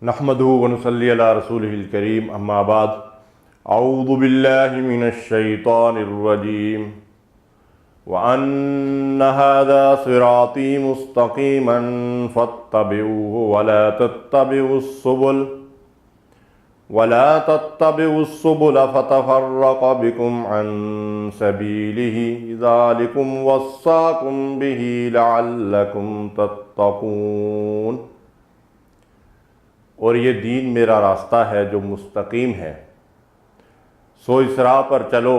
نحمده ونصلي على رسوله الكريم اما بعد اعوذ بالله من الشيطان الرجيم وان هذا صراطي مستقيما فاتبعوه ولا تتبعوا السبل فتفرق بكم عن سبيله ذلكم وصاكم به لعلكم تتقون۔ اور یہ دین میرا راستہ ہے جو مستقیم ہے، سو اس راہ پر چلو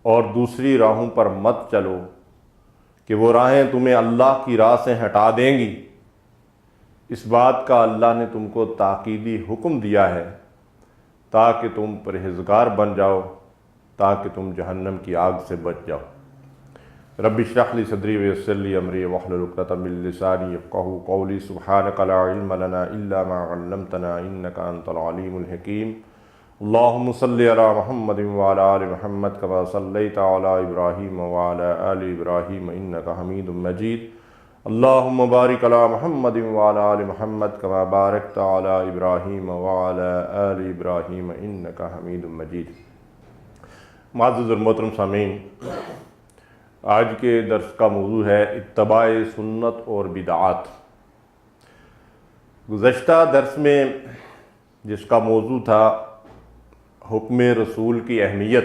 اور دوسری راہوں پر مت چلو کہ وہ راہیں تمہیں اللہ کی راہ سے ہٹا دیں گی۔ اس بات کا اللہ نے تم کو تاکیدی حکم دیا ہے تاکہ تم پرہیزگار بن جاؤ، تاکہ تم جہنم کی آگ سے بچ جاؤ۔ رب اشرح لی صدری ویسر لی امری واحلل عقدۃ من لسانی یفقہوا قولی سبحانک لا علم لنا الا ما علمتنا انک انت العلیم الحکیم۔ اللہم صلی علی محمد وعلی آل محمد کما صلیت علی ابراہیم وعلی آل ابراہیم انک حمید مجید۔ اللہم بارک علی محمد وعلی آل محمد کما بارکت علی ابراہیم وعلی آل ابراہیم انک حمید مجید۔ معزز اور محترم سامعین، آج کے درس کا موضوع ہے اتباع سنت اور بدعات۔ گزشتہ درس میں جس کا موضوع تھا حکم رسول کی اہمیت،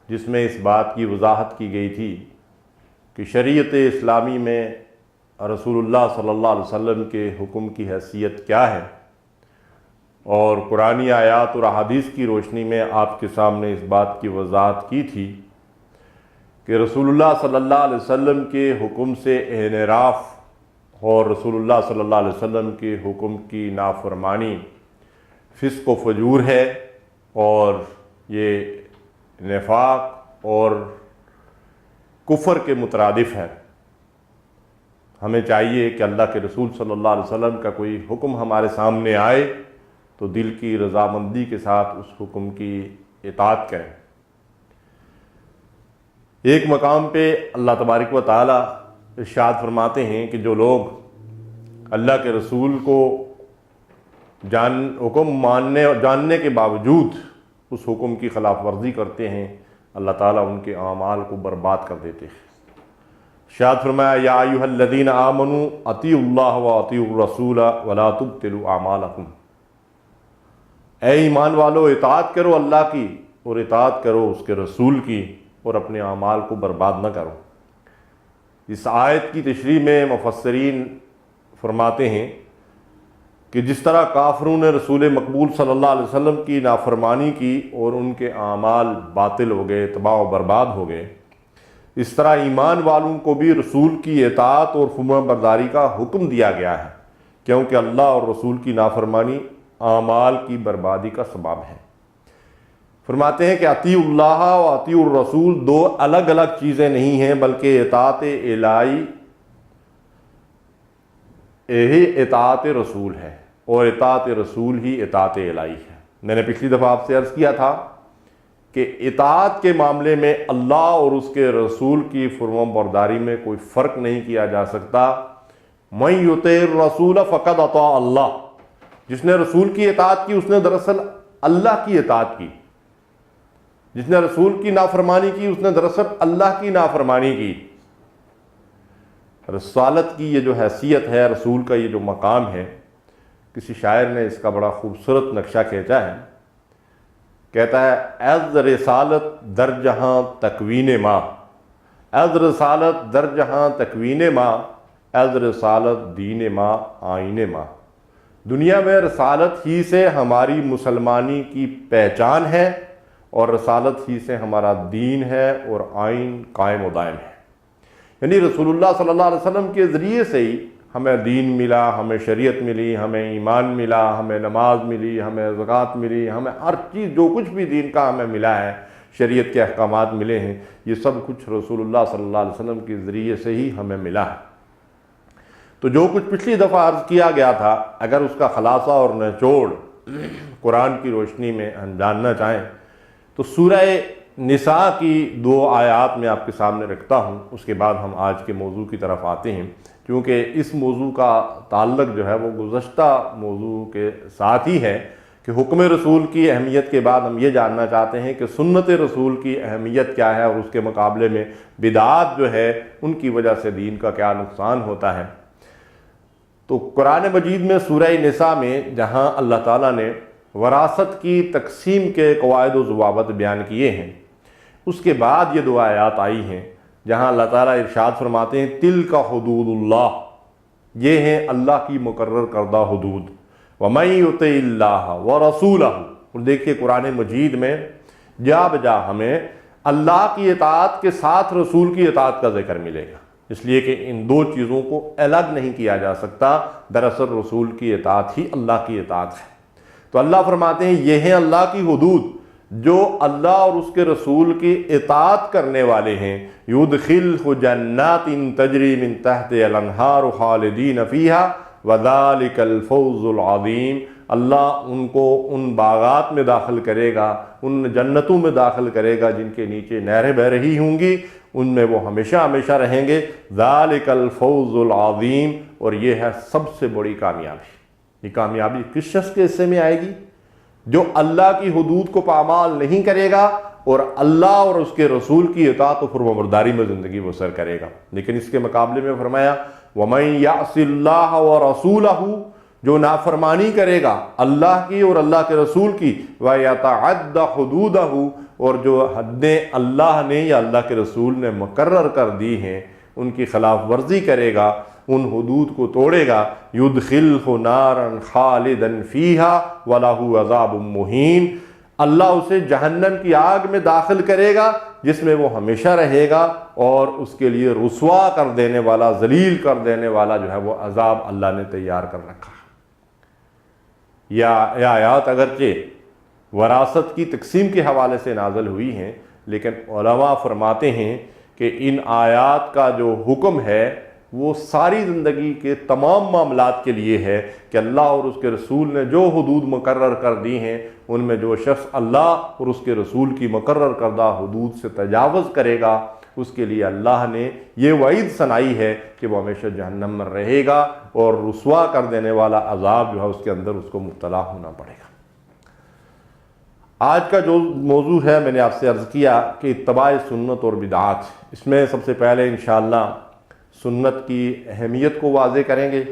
جس میں اس بات کی وضاحت کی گئی تھی کہ شریعت اسلامی میں رسول اللہ صلی اللہ علیہ وسلم کے حکم کی حیثیت کیا ہے، اور قرآنی آیات اور احادیث کی روشنی میں آپ کے سامنے اس بات کی وضاحت کی تھی کہ رسول اللہ صلی اللہ علیہ وسلم کے حکم سے انحراف اور رسول اللہ صلی اللہ علیہ وسلم کے حکم کی نافرمانی فسق و فجور ہے، اور یہ نفاق اور کفر کے مترادف ہے۔ ہمیں چاہیے کہ اللہ کے رسول صلی اللہ علیہ وسلم کا کوئی حکم ہمارے سامنے آئے تو دل کی رضامندی کے ساتھ اس حکم کی اطاعت کریں۔ ایک مقام پہ اللہ تبارک و تعالیٰ ارشاد فرماتے ہیں کہ جو لوگ اللہ کے رسول کو حکم جاننے کے باوجود اس حکم کی خلاف ورزی کرتے ہیں، اللہ تعالیٰ ان کے اعمال کو برباد کر دیتے ہیں۔ ارشاد فرمایا یا ایھا الذین آمنوا اطیعوا اللہ واطیعوا الرسول ولا تبطلوا اعمالکم، اے ایمان والو اطاعت کرو اللہ کی اور اطاعت کرو اس کے رسول کی، اور اپنے اعمال کو برباد نہ کرو۔ اس آیت کی تشریح میں مفسرین فرماتے ہیں کہ جس طرح کافروں نے رسول مقبول صلی اللہ علیہ وسلم کی نافرمانی کی اور ان کے اعمال باطل ہو گئے، تباہ و برباد ہو گئے، اس طرح ایمان والوں کو بھی رسول کی اطاعت اور فرمان برداری کا حکم دیا گیا ہے، کیونکہ اللہ اور رسول کی نافرمانی اعمال کی بربادی کا سبب ہے۔ فرماتے ہیں کہ اطیعوا اللہ و اطیعوا الرسول دو الگ الگ چیزیں نہیں ہیں، بلکہ اطاعت الہی یہی اطاعت رسول ہے، اور اطاعت رسول ہی اطاعت الہی ہے۔ میں نے پچھلی دفعہ آپ سے عرض کیا تھا کہ اطاعت کے معاملے میں اللہ اور اس کے رسول کی فرمان برداری میں کوئی فرق نہیں کیا جا سکتا۔ من یطع الرسول فقد اطاع اللہ، جس نے رسول کی اطاعت کی اس نے دراصل اللہ کی اطاعت کی، جس نے رسول کی نافرمانی کی اس نے دراصل اللہ کی نافرمانی کی۔ رسالت کی یہ جو حیثیت ہے، رسول کا یہ جو مقام ہے، کسی شاعر نے اس کا بڑا خوبصورت نقشہ کھینچا ہے۔ کہتا ہے از رسالت در جہاں تکوین ماں، از رسالت در جہاں تکوین ماں، از رسالت دین ماں آئین ماں۔ دنیا میں رسالت ہی سے ہماری مسلمانی کی پہچان ہے، اور رسالت ہی سے ہمارا دین ہے اور آئین قائم و دائم ہے۔ یعنی رسول اللہ صلی اللہ علیہ وسلم کے ذریعے سے ہی ہمیں دین ملا، ہمیں شریعت ملی، ہمیں ایمان ملا، ہمیں نماز ملی، ہمیں زکوٰۃ ملی، ہمیں ہر چیز جو کچھ بھی دین کا ہمیں ملا ہے، شریعت کے احکامات ملے ہیں، یہ سب کچھ رسول اللہ صلی اللہ علیہ وسلم کے ذریعے سے ہی ہمیں ملا ہے۔ تو جو کچھ پچھلی دفعہ عرض کیا گیا تھا، اگر اس کا خلاصہ اور نچوڑ قرآن کی روشنی میں ہم جاننا چاہیں تو سورہ نساء کی 2 آیات میں آپ کے سامنے رکھتا ہوں، اس کے بعد ہم آج کے موضوع کی طرف آتے ہیں۔ چونکہ اس موضوع کا تعلق جو ہے وہ گزشتہ موضوع کے ساتھ ہی ہے کہ حکم رسول کی اہمیت کے بعد ہم یہ جاننا چاہتے ہیں کہ سنت رسول کی اہمیت کیا ہے اور اس کے مقابلے میں بدعات جو ہے ان کی وجہ سے دین کا کیا نقصان ہوتا ہے۔ تو قرآن مجید میں سورہ نساء میں جہاں اللہ تعالیٰ نے وراثت کی تقسیم کے قواعد و ضوابط بیان کیے ہیں، اس کے بعد یہ دو آیات آئی ہیں جہاں اللہ تعالیٰ ارشاد فرماتے ہیں تِلْکَ حدود اللہ، یہ ہیں اللہ کی مقرر کردہ حدود، وَمَن يُطِعِ اللَّهَ وَرَسُولَهُ۔ اور دیکھیے قرآن مجید میں جا بجا ہمیں اللہ کی اطاعت کے ساتھ رسول کی اطاعت کا ذکر ملے گا، اس لیے کہ ان دو چیزوں کو الگ نہیں کیا جا سکتا۔ دراصل رسول کی اطاعت ہی اللہ کی اطاعت ہے۔ تو اللہ فرماتے ہیں یہ ہیں اللہ کی حدود، جو اللہ اور اس کے رسول کی اطاعت کرنے والے ہیں، یدخلہ جنات تجری من تحتہا الانہار خالدین فیہا وذالک الفوز العظیم۔ اللہ ان کو ان باغات میں داخل کرے گا، ان جنتوں میں داخل کرے گا جن کے نیچے نہریں بہہ رہی ہوں گی، ان میں وہ ہمیشہ ہمیشہ رہیں گے۔ ذالک الفوز العظیم، اور یہ ہے سب سے بڑی کامیابی۔ یہ کامیابی کس شخص کے حصے میں آئے گی؟ جو اللہ کی حدود کو پامال نہیں کرے گا اور اللہ اور اس کے رسول کی اطاعت و فرمانبرداری میں زندگی بسر کرے گا۔ لیکن اس کے مقابلے میں فرمایا وَمَن يَعْصِ اللَّهَ وَرَسُولَهُ، جو نافرمانی کرے گا اللہ کی اور اللہ کے رسول کی، وَيَتَعَدَّ حُدُودَهُ، اور جو حدیں اللہ نے یا اللہ کے رسول نے مقرر کر دی ہیں ان کی خلاف ورزی کرے گا، ان حدود کو توڑے گا، یدخلہ نارا خالدا فیہا وَلَهُ عذاب مہین، اللہ اسے جہنم کی آگ میں داخل کرے گا جس میں وہ ہمیشہ رہے گا، اور اس کے لیے رسوا کر دینے والا، ذلیل کر دینے والا جو ہے وہ عذاب اللہ نے تیار کر رکھا ہے۔ یہ آیات اگرچہ وراثت کی تقسیم کے حوالے سے نازل ہوئی ہیں، لیکن علماء فرماتے ہیں کہ ان آیات کا جو حکم ہے وہ ساری زندگی کے تمام معاملات کے لیے ہے کہ اللہ اور اس کے رسول نے جو حدود مقرر کر دی ہیں ان میں جو شخص اللہ اور اس کے رسول کی مقرر کردہ حدود سے تجاوز کرے گا اس کے لیے اللہ نے یہ وعید سنائی ہے کہ وہ ہمیشہ جہنم میں رہے گا اور رسوا کر دینے والا عذاب جو ہے اس کے اندر اس کو مبتلا ہونا پڑے گا۔ آج کا جو موضوع ہے میں نے آپ سے عرض کیا کہ اتباع سنت اور بدعات، اس میں سب سے پہلے انشاءاللہ سنت کی اہمیت کو واضح کریں گے،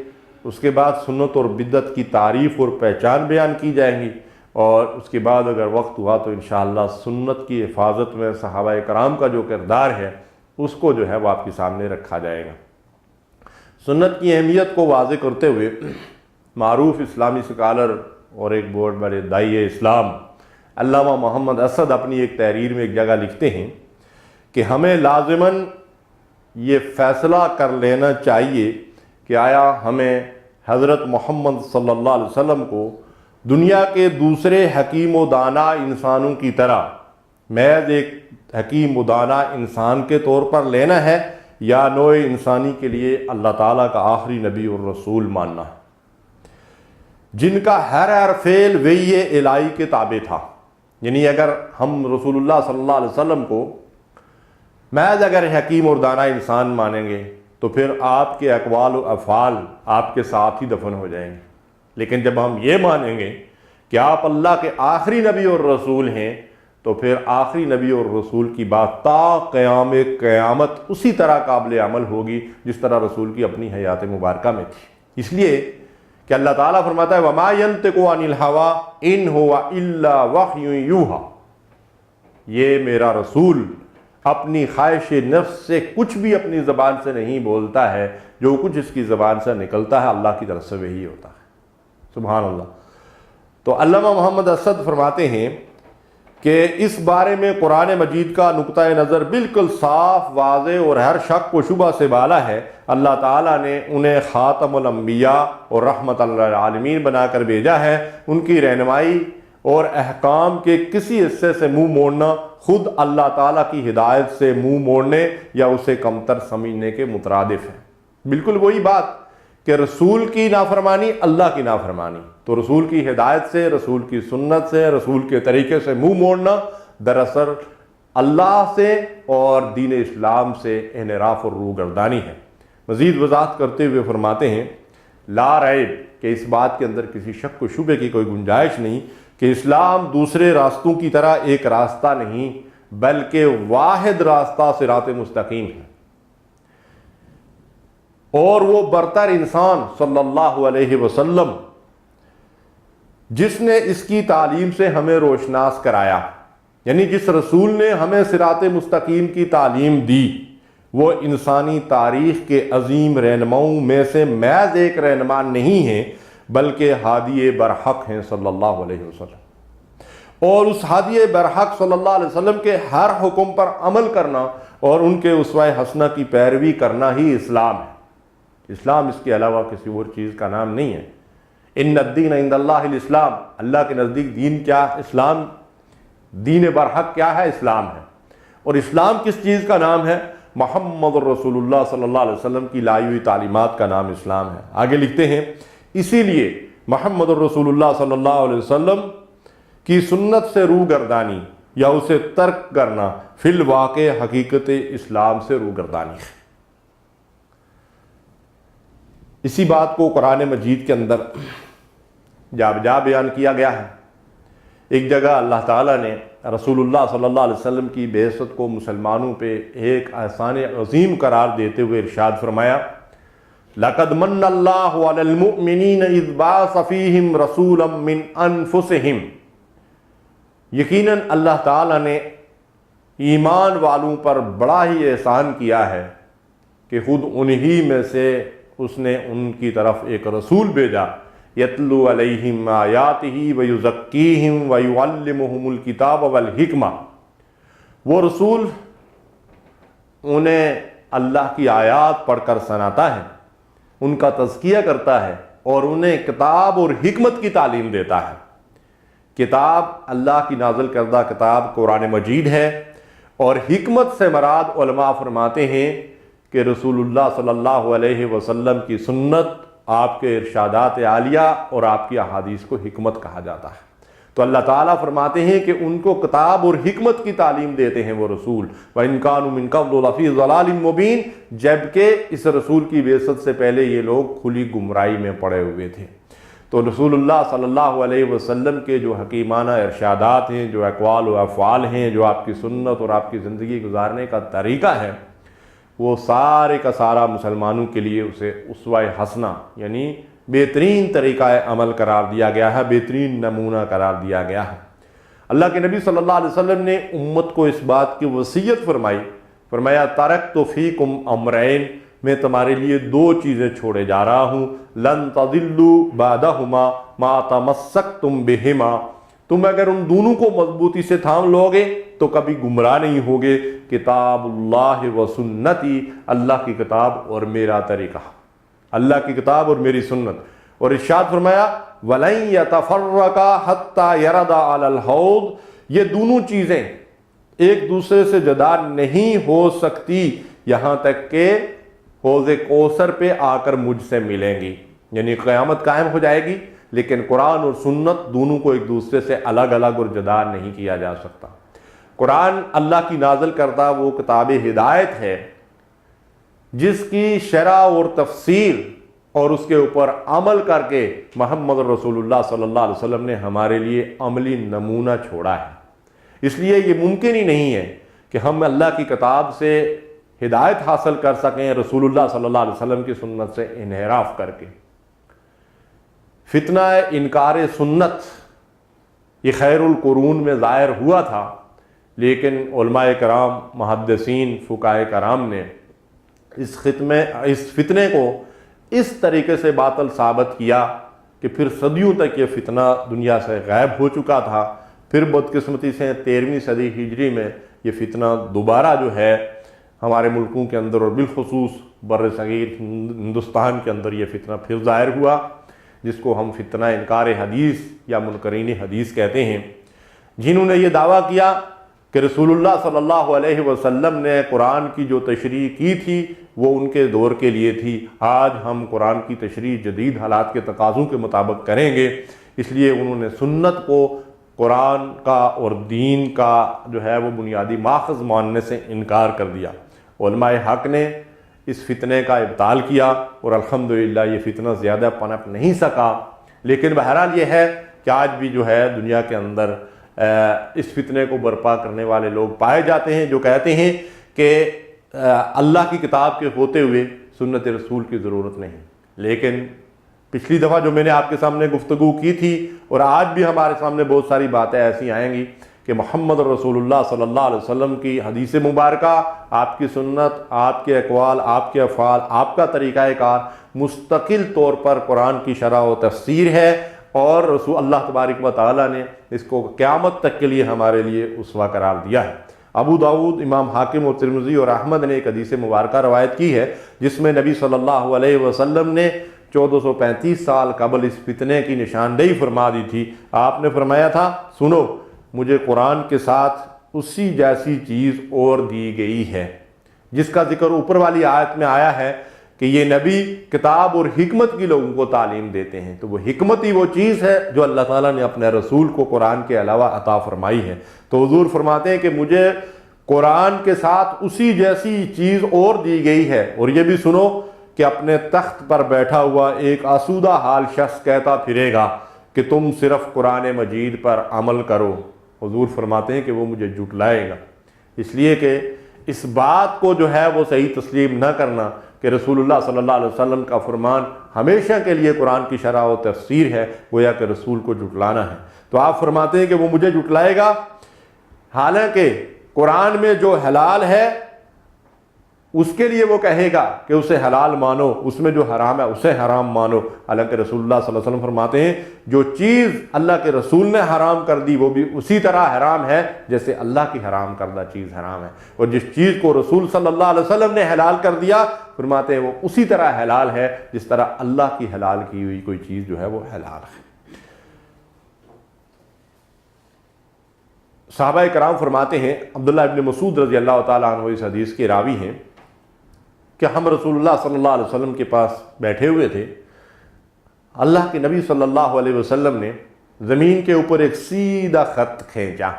اس کے بعد سنت اور بدعت کی تعریف اور پہچان بیان کی جائیں گی، اور اس کے بعد اگر وقت ہوا تو انشاءاللہ سنت کی حفاظت میں صحابہ کرام کا جو کردار ہے اس کو جو ہے وہ آپ کے سامنے رکھا جائے گا۔ سنت کی اہمیت کو واضح کرتے ہوئے معروف اسلامی سکالر اور ایک بہت بڑے داعی اسلام علامہ محمد اسد اپنی ایک تحریر میں ایک جگہ لکھتے ہیں کہ ہمیں لازماً یہ فیصلہ کر لینا چاہیے کہ آیا ہمیں حضرت محمد صلی اللہ علیہ وسلم کو دنیا کے دوسرے حکیم و دانا انسانوں کی طرح محض ایک حکیم و دانا انسان کے طور پر لینا ہے، یا نوع انسانی کے لیے اللہ تعالیٰ کا آخری نبی اور رسول ماننا ہے جن کا ہر فعل وحی الہی کے تابع تھا۔ یعنی اگر ہم رسول اللہ صلی اللہ علیہ وسلم کو محض اگر حکیم اور دانا انسان مانیں گے تو پھر آپ کے اقوال و افعال آپ کے ساتھ ہی دفن ہو جائیں گے، لیکن جب ہم یہ مانیں گے کہ آپ اللہ کے آخری نبی اور رسول ہیں تو پھر آخری نبی اور رسول کی بات تا قیام قیامت اسی طرح قابل عمل ہوگی جس طرح رسول کی اپنی حیات مبارکہ میں تھی۔ اس لیے کہ اللہ تعالیٰ فرماتا ہے وَمَا يَنْطِقُ عَنِ الْهَوَىٰ إِنْ هُوَ إِلَّا وَحْيٌ يُوحَىٰ، یہ میرا رسول اپنی خواہش نفس سے کچھ بھی اپنی زبان سے نہیں بولتا ہے، جو کچھ اس کی زبان سے نکلتا ہے اللہ کی طرف سے وہی ہوتا ہے۔ سبحان اللہ۔ تو علامہ محمد اسد فرماتے ہیں کہ اس بارے میں قرآن مجید کا نقطہ نظر بالکل صاف، واضح اور ہر شک و شبہ سے بالا ہے۔ اللہ تعالیٰ نے انہیں خاتم الانبیاء اور رحمت للعالمین بنا کر بھیجا ہے۔ ان کی رہنمائی اور احکام کے کسی حصے سے منہ موڑنا خود اللہ تعالیٰ کی ہدایت سے منہ موڑنے یا اسے کمتر سمجھنے کے مترادف ہے۔ بالکل وہی بات کہ رسول کی نافرمانی اللہ کی نافرمانی، تو رسول کی ہدایت سے، رسول کی سنت سے، رسول کے طریقے سے منہ موڑنا دراصل اللہ سے اور دین اسلام سے انحراف اور روگردانی ہے۔ مزید وضاحت کرتے ہوئے فرماتے ہیں لا ریب کہ اس بات کے اندر کسی شک و شبے کی کوئی گنجائش نہیں کہ اسلام دوسرے راستوں کی طرح ایک راستہ نہیں بلکہ واحد راستہ صراط مستقیم ہے، اور وہ برتر انسان صلی اللہ علیہ وسلم جس نے اس کی تعلیم سے ہمیں روشناس کرایا، یعنی جس رسول نے ہمیں صراط مستقیم کی تعلیم دی، وہ انسانی تاریخ کے عظیم رہنماؤں میں سے محض ایک رہنما نہیں ہیں بلکہ ہادی برحق ہیں صلی اللہ علیہ وسلم، اور اس ہادی برحق صلی اللہ علیہ وسلم کے ہر حکم پر عمل کرنا اور ان کے اسوہ حسنہ کی پیروی کرنا ہی اسلام ہے۔ اسلام اس کے علاوہ کسی اور چیز کا نام نہیں ہے۔ ان الدین عند اللہ الاسلام، اللہ کے نزدیک دین کیا؟ اسلام، دین برحق کیا ہے؟ اسلام ہے۔ اور اسلام کس چیز کا نام ہے؟ محمد رسول اللہ صلی اللہ علیہ وسلم کی لائی ہوئی تعلیمات کا نام اسلام ہے۔ آگے لکھتے ہیں اسی لیے محمد رسول اللہ صلی اللہ علیہ وسلم کی سنت سے روگردانی یا اسے ترک کرنا فی الواقع حقیقت اسلام سے روگردانی ہے۔ اسی بات کو قرآن مجید کے اندر جا بجا بیان کیا گیا ہے۔ ایک جگہ اللہ تعالیٰ نے رسول اللہ صلی اللہ علیہ وسلم کی بعثت کو مسلمانوں پہ ایک احسان عظیم قرار دیتے ہوئے ارشاد فرمایا لَقَدْ مَنَّ اللَّهُ عَلَى الْمُؤْمِنِينَ إِذْ بَعَثَ فِيهِمْ رَسُولًا مِّنْ أَنفُسِهِمْ، یقیناً اللہ تعالیٰ نے ایمان والوں پر بڑا ہی احسان کیا ہے کہ خود انہی میں سے اس نے ان کی طرف ایک رسول بھیجا یتلو علیہم آیاتہ ویزکیہم ویعلمہم الکتاب والحکمہ، وہ رسول انہیں اللہ کی آیات پڑھ کر سناتا ہے، ان کا تزکیہ کرتا ہے اور انہیں کتاب اور حکمت کی تعلیم دیتا ہے۔ کتاب اللہ کی نازل کردہ کتاب قرآن مجید ہے، اور حکمت سے مراد علماء فرماتے ہیں کہ رسول اللہ صلی اللہ علیہ وسلم کی سنت، آپ کے ارشادات عالیہ اور آپ کی احادیث کو حکمت کہا جاتا ہے۔ تو اللہ تعالیٰ فرماتے ہیں کہ ان کو کتاب اور حکمت کی تعلیم دیتے ہیں وہ رسول، وَإِن كَانُوا مِن قَبْلُ لَفِي ضَلَالٍ مُبِينٍ، جبکہ اس رسول کی بعثت سے پہلے یہ لوگ کھلی گمراہی میں پڑے ہوئے تھے۔ تو رسول اللہ صلی اللہ علیہ وسلم کے جو حکیمانہ ارشادات ہیں، جو اقوال و افعال ہیں، جو آپ کی سنت اور آپ کی زندگی گزارنے کا طریقہ ہے، وہ سارے کا سارا مسلمانوں کے لیے اسے اسوہ حسنہ یعنی بہترین طریقہ عمل قرار دیا گیا ہے، بہترین نمونہ قرار دیا گیا ہے۔ اللہ کے نبی صلی اللہ علیہ وسلم نے امت کو اس بات کی وصیت فرمایا ترکت فیکم امرین، میں تمہارے لیے دو چیزیں چھوڑے جا رہا ہوں، لن تضلوا بعدہما ما تمسکتم بہما، تم اگر ان دونوں کو مضبوطی سے تھام لو گے تو کبھی گمراہ نہیں ہوگے، کتاب اللہ و سنتی، اللہ کی کتاب اور میرا طریقہ، اللہ کی کتاب اور میری سنت۔ اور ارشاد فرمایا وَلَن يَتَفَرَّقَا حَتَّى يَرَدَ عَلَى الْحَوْضِ، یہ دونوں چیزیں ایک دوسرے سے جدا نہیں ہو سکتی یہاں تک کہ حوض کوثر پہ آ کر مجھ سے ملیں گی، یعنی قیامت قائم ہو جائے گی، لیکن قرآن اور سنت دونوں کو ایک دوسرے سے الگ الگ اور جدا نہیں کیا جا سکتا۔ قرآن اللہ کی نازل کردہ وہ کتاب ہدایت ہے جس کی شرح اور تفسیر اور اس کے اوپر عمل کر کے محمد رسول اللہ صلی اللہ علیہ وسلم نے ہمارے لیے عملی نمونہ چھوڑا ہے۔ اس لیے یہ ممکن ہی نہیں ہے کہ ہم اللہ کی کتاب سے ہدایت حاصل کر سکیں رسول اللہ صلی اللہ علیہ وسلم کی سنت سے انحراف کر کے۔ فتنہ انکار سنت یہ خیر القرون میں ظاہر ہوا تھا، لیکن علماء کرام، محدثین، فقہاء کرام نے اس فتنے کو اس طریقے سے باطل ثابت کیا کہ پھر صدیوں تک یہ فتنہ دنیا سے غائب ہو چکا تھا۔ پھر بدقسمتی سے 13ویں صدی ہجری میں یہ فتنہ دوبارہ جو ہے ہمارے ملکوں کے اندر اور بالخصوص بر صغیر ہندوستان کے اندر یہ فتنہ پھر ظاہر ہوا، جس کو ہم فتنہ انکار حدیث یا منکرین حدیث کہتے ہیں، جنہوں نے یہ دعویٰ کیا کہ رسول اللہ صلی اللہ علیہ وسلم نے قرآن کی جو تشریح کی تھی وہ ان کے دور کے لیے تھی، آج ہم قرآن کی تشریح جدید حالات کے تقاضوں کے مطابق کریں گے۔ اس لیے انہوں نے سنت کو قرآن کا اور دین کا جو ہے وہ بنیادی ماخذ ماننے سے انکار کر دیا۔ علماء حق نے اس فتنے کا ابطال کیا اور الحمدللہ یہ فتنہ زیادہ پنپ نہیں سکا۔ لیکن بہرحال یہ ہے کہ آج بھی جو ہے دنیا کے اندر اس فتنے کو برپا کرنے والے لوگ پائے جاتے ہیں جو کہتے ہیں کہ اللہ کی کتاب کے ہوتے ہوئے سنت رسول کی ضرورت نہیں۔ لیکن پچھلی دفعہ جو میں نے آپ کے سامنے گفتگو کی تھی اور آج بھی ہمارے سامنے بہت ساری باتیں ایسی آئیں گی کہ محمد رسول اللہ صلی اللہ علیہ وسلم کی حدیث مبارکہ، آپ کی سنت، آپ کے اقوال، آپ کے افعال، آپ کا طریقہ کار مستقل طور پر قرآن کی شرح و تفسیر ہے، اور رسول اللہ تبارک و تعالیٰ نے اس کو قیامت تک کے لیے ہمارے لیے اسوہ قرار دیا ہے۔ ابو داؤد، امام حاکم اور ترمذی اور احمد نے ایک حدیث مبارکہ روایت کی ہے جس میں نبی صلی اللہ علیہ وسلم نے 1435 سال قبل اس فتنے کی نشاندہی فرما دی تھی۔ آپ نے فرمایا تھا، سنو، مجھے قرآن کے ساتھ اسی جیسی چیز اور دی گئی ہے جس کا ذکر اوپر والی آیت میں آیا ہے کہ یہ نبی کتاب اور حکمت کی لوگوں کو تعلیم دیتے ہیں۔ تو وہ حکمت ہی وہ چیز ہے جو اللہ تعالیٰ نے اپنے رسول کو قرآن کے علاوہ عطا فرمائی ہے۔ تو حضور فرماتے ہیں کہ مجھے قرآن کے ساتھ اسی جیسی چیز اور دی گئی ہے، اور یہ بھی سنو کہ اپنے تخت پر بیٹھا ہوا ایک آسودہ حال شخص کہتا پھرے گا کہ تم صرف قرآن مجید پر عمل کرو۔ حضور فرماتے ہیں کہ وہ مجھے جھٹلائے گا، اس لیے کہ اس بات کو جو ہے وہ صحیح تسلیم نہ کرنا کہ رسول اللہ صلی اللہ علیہ وسلم کا فرمان ہمیشہ کے لیے قرآن کی شرح و تفسیر ہے، گویا کہ رسول کو جھٹلانا ہے۔ تو آپ فرماتے ہیں کہ وہ مجھے جھٹلائے گا، حالانکہ قرآن میں جو حلال ہے اس کے لیے وہ کہے گا کہ اسے حلال مانو، اس میں جو حرام ہے اسے حرام مانو، حالانکہ رسول اللہ صلی اللہ علیہ وسلم فرماتے ہیں جو چیز اللہ کے رسول نے حرام کر دی وہ بھی اسی طرح حرام ہے جیسے اللہ کی حرام کردہ چیز حرام ہے، اور جس چیز کو رسول صلی اللہ علیہ وسلم نے حلال کر دیا فرماتے ہیں وہ اسی طرح حلال ہے جس طرح اللہ کی حلال کی ہوئی کوئی چیز جو ہے وہ حلال ہے۔ صحابہ کرام فرماتے ہیں، عبداللہ ابن مسعود رضی اللہ تعالیٰ عنہ اس حدیث کے راوی ہیں کہ ہم رسول اللہ صلی اللہ علیہ وسلم کے پاس بیٹھے ہوئے تھے، اللہ کے نبی صلی اللہ علیہ وسلم نے زمین کے اوپر ایک سیدھا خط کھینچا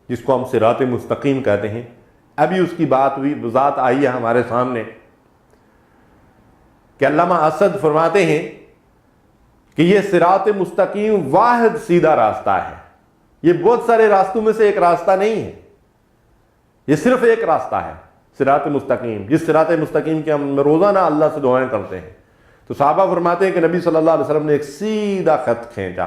جس کو ہم صراط مستقیم کہتے ہیں۔ ابھی اس کی بات ہوئی، وضاحت آئی ہے ہمارے سامنے کہ علامہ اسد فرماتے ہیں کہ یہ صراط مستقیم واحد سیدھا راستہ ہے، یہ بہت سارے راستوں میں سے ایک راستہ نہیں ہے، یہ صرف ایک راستہ ہے صراط مستقیم، جس صراط مستقیم کے ہم روزانہ اللہ سے دعائیں کرتے ہیں۔ تو صحابہ فرماتے ہیں کہ نبی صلی اللہ علیہ وسلم نے ایک سیدھا خط کھینچا،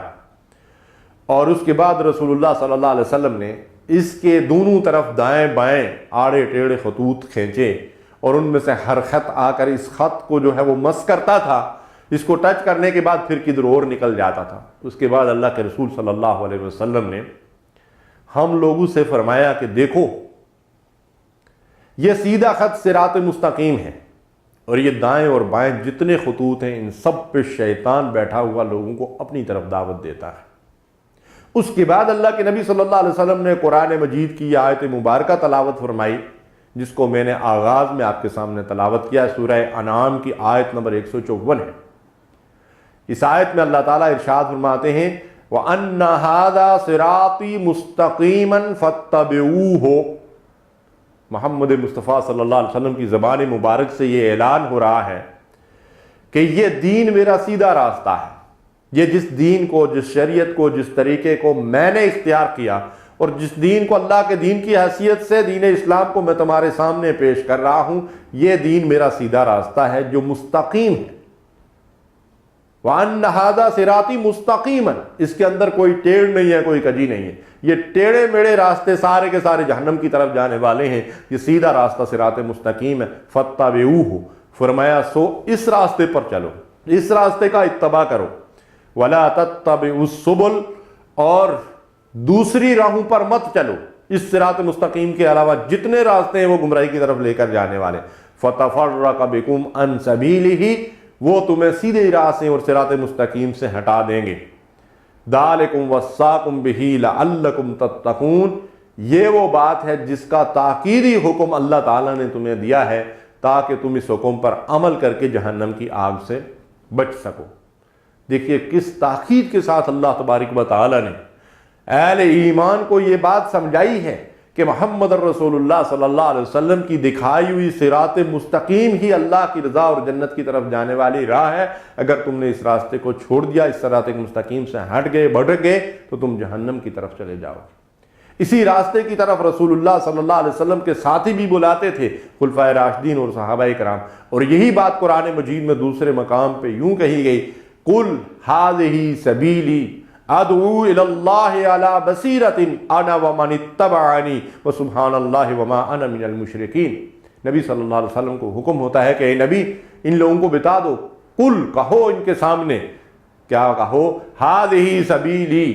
اور اس کے بعد رسول اللہ صلی اللہ علیہ وسلم نے اس کے دونوں طرف دائیں بائیں آڑے ٹیڑھے خطوط کھینچے، اور ان میں سے ہر خط آ کر اس خط کو جو ہے وہ مس کرتا تھا، اس کو ٹچ کرنے کے بعد پھر کدھر اور نکل جاتا تھا۔ اس کے بعد اللہ کے رسول صلی اللہ علیہ وسلم نے ہم لوگوں سے فرمایا کہ دیکھو یہ سیدھا خط صراط مستقیم ہے، اور یہ دائیں اور بائیں جتنے خطوط ہیں ان سب پہ شیطان بیٹھا ہوا لوگوں کو اپنی طرف دعوت دیتا ہے۔ اس کے بعد اللہ کے نبی صلی اللہ علیہ وسلم نے قرآن مجید کی آیت مبارکہ تلاوت فرمائی جس کو میں نے آغاز میں آپ کے سامنے تلاوت کیا، سورہ انعام کی آیت نمبر 154 ہے۔ اس آیت میں اللہ تعالیٰ ارشاد فرماتے ہیں وَأَنَّ هَذَا صِرَاطِي مُسْتَقِيمًا فَاتَّبِعُوهُ۔ محمد مصطفیٰ صلی اللہ علیہ وسلم کی زبان مبارک سے یہ اعلان ہو رہا ہے کہ یہ دین میرا سیدھا راستہ ہے، یہ جس دین کو، جس شریعت کو، جس طریقے کو میں نے اختیار کیا، اور جس دین کو اللہ کے دین کی حیثیت سے دین اسلام کو میں تمہارے سامنے پیش کر رہا ہوں، یہ دین میرا سیدھا راستہ ہے جو مستقیم ہے۔ وَأَنَّ هَذَا صِرَاطِي مُسْتَقِيمًا، اس کے اندر کوئی ٹیڑھ نہیں ہے، کوئی کجی نہیں ہے، یہ ٹیڑھے میڑے راستے سارے کے سارے جہنم کی طرف جانے والے ہیں، یہ سیدھا راستہ صراط مستقیم ہے۔ فَاتَّبِعُوهُ، فرمایا سو اس راستے پر چلو، اس راستے کا اتباع کرو۔ وَلَا تَتَّبِعُوا السُّبُلَ، اور دوسری راہوں پر مت چلو، اس صراط مستقیم کے علاوہ جتنے راستے ہیں وہ گمراہی کی طرف لے کر جانے والے۔ فَتَفَرَّقَ بِكُمْ عَنْ سَبِيلِهِ، وہ تمہیں سیدھے راہ سے اور صراط مستقیم سے ہٹا دیں گے۔ ذَلِكُمْ وَصَّاكُمْ بِهِ لَعَلَّكُمْ تَتَّقُونَ، یہ وہ بات ہے جس کا تاکیدی حکم اللہ تعالیٰ نے تمہیں دیا ہے تاکہ تم اس حکم پر عمل کر کے جہنم کی آگ سے بچ سکو۔ دیکھیے کس تاکید کے ساتھ اللہ تبارک و تعالیٰ نے اہل ایمان کو یہ بات سمجھائی ہے کہ محمد رسول اللہ صلی اللہ علیہ وسلم کی دکھائی ہوئی صراط مستقیم ہی اللہ کی رضا اور جنت کی طرف جانے والی راہ ہے۔ اگر تم نے اس راستے کو چھوڑ دیا، اس صراط مستقیم سے ہٹ گئے، بھٹک گئے، تو تم جہنم کی طرف چلے جاؤ گے۔ اسی راستے کی طرف رسول اللہ صلی اللہ علیہ وسلم کے ساتھی بھی بلاتے تھے، خلفائے راشدین اور صحابہ کرام، اور یہی بات قرآن مجید میں دوسرے مقام پہ یوں کہی گئی، قُلْ هَٰذِهِ سَبِيلِي ادعو الی اللہ علی بصیرۃ انا ومن اتبعنی وسبحان اللہ وما انا من المشرکین۔ نبی صلی اللہ علیہ وسلم کو حکم ہوتا ہے کہ اے نبی ان لوگوں کو بتا دو، قل کہو ان کے سامنے، کیا کہو، ہذہ سبیلی،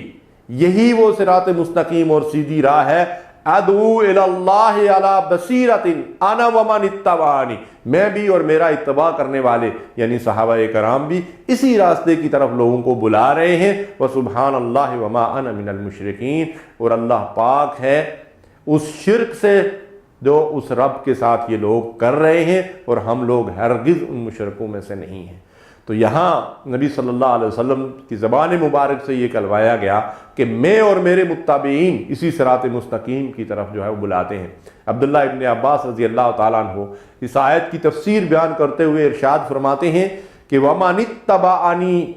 یہی وہ صراط مستقیم اور سیدھی راہ ہے، ادعو الی اللہ علی بصیرۃ انا ومن اتبعنی، میں بھی اور میرا اتباع کرنے والے یعنی صحابہ کرام بھی اسی راستے کی طرف لوگوں کو بلا رہے ہیں، وسبحان اللہ وما انا من المشرکین، اور اللہ پاک ہے اس شرک سے جو اس رب کے ساتھ یہ لوگ کر رہے ہیں، اور ہم لوگ ہرگز ان مشرکوں میں سے نہیں ہیں۔ تو یہاں نبی صلی اللہ علیہ وسلم کی زبان مبارک سے یہ کہلوایا گیا کہ میں اور میرے متبعین اسی صراط مستقیم کی طرف جو ہے وہ بلاتے ہیں۔ عبداللہ ابن عباس رضی اللہ تعالیٰ عنہ اس آیت کی تفسیر بیان کرتے ہوئے ارشاد فرماتے ہیں کہ وَمَنِ اتَّبَعَنِی،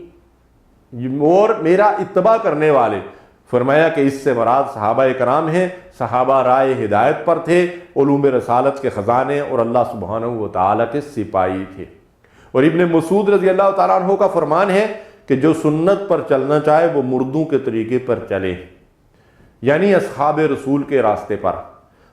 اور میرا اتباع کرنے والے، فرمایا کہ اس سے مراد صحابہ کرام ہیں۔ صحابہ رائے ہدایت پر تھے، علوم رسالت کے خزانے اور اللہ سبحانہ و تعالیٰ کے سپاہی تھے۔ اور ابن مسعود رضی اللہ تعالیٰ عنہ کا فرمان ہے کہ جو سنت پر چلنا چاہے وہ مردوں کے طریقے پر چلے، یعنی اصحاب رسول کے راستے پر۔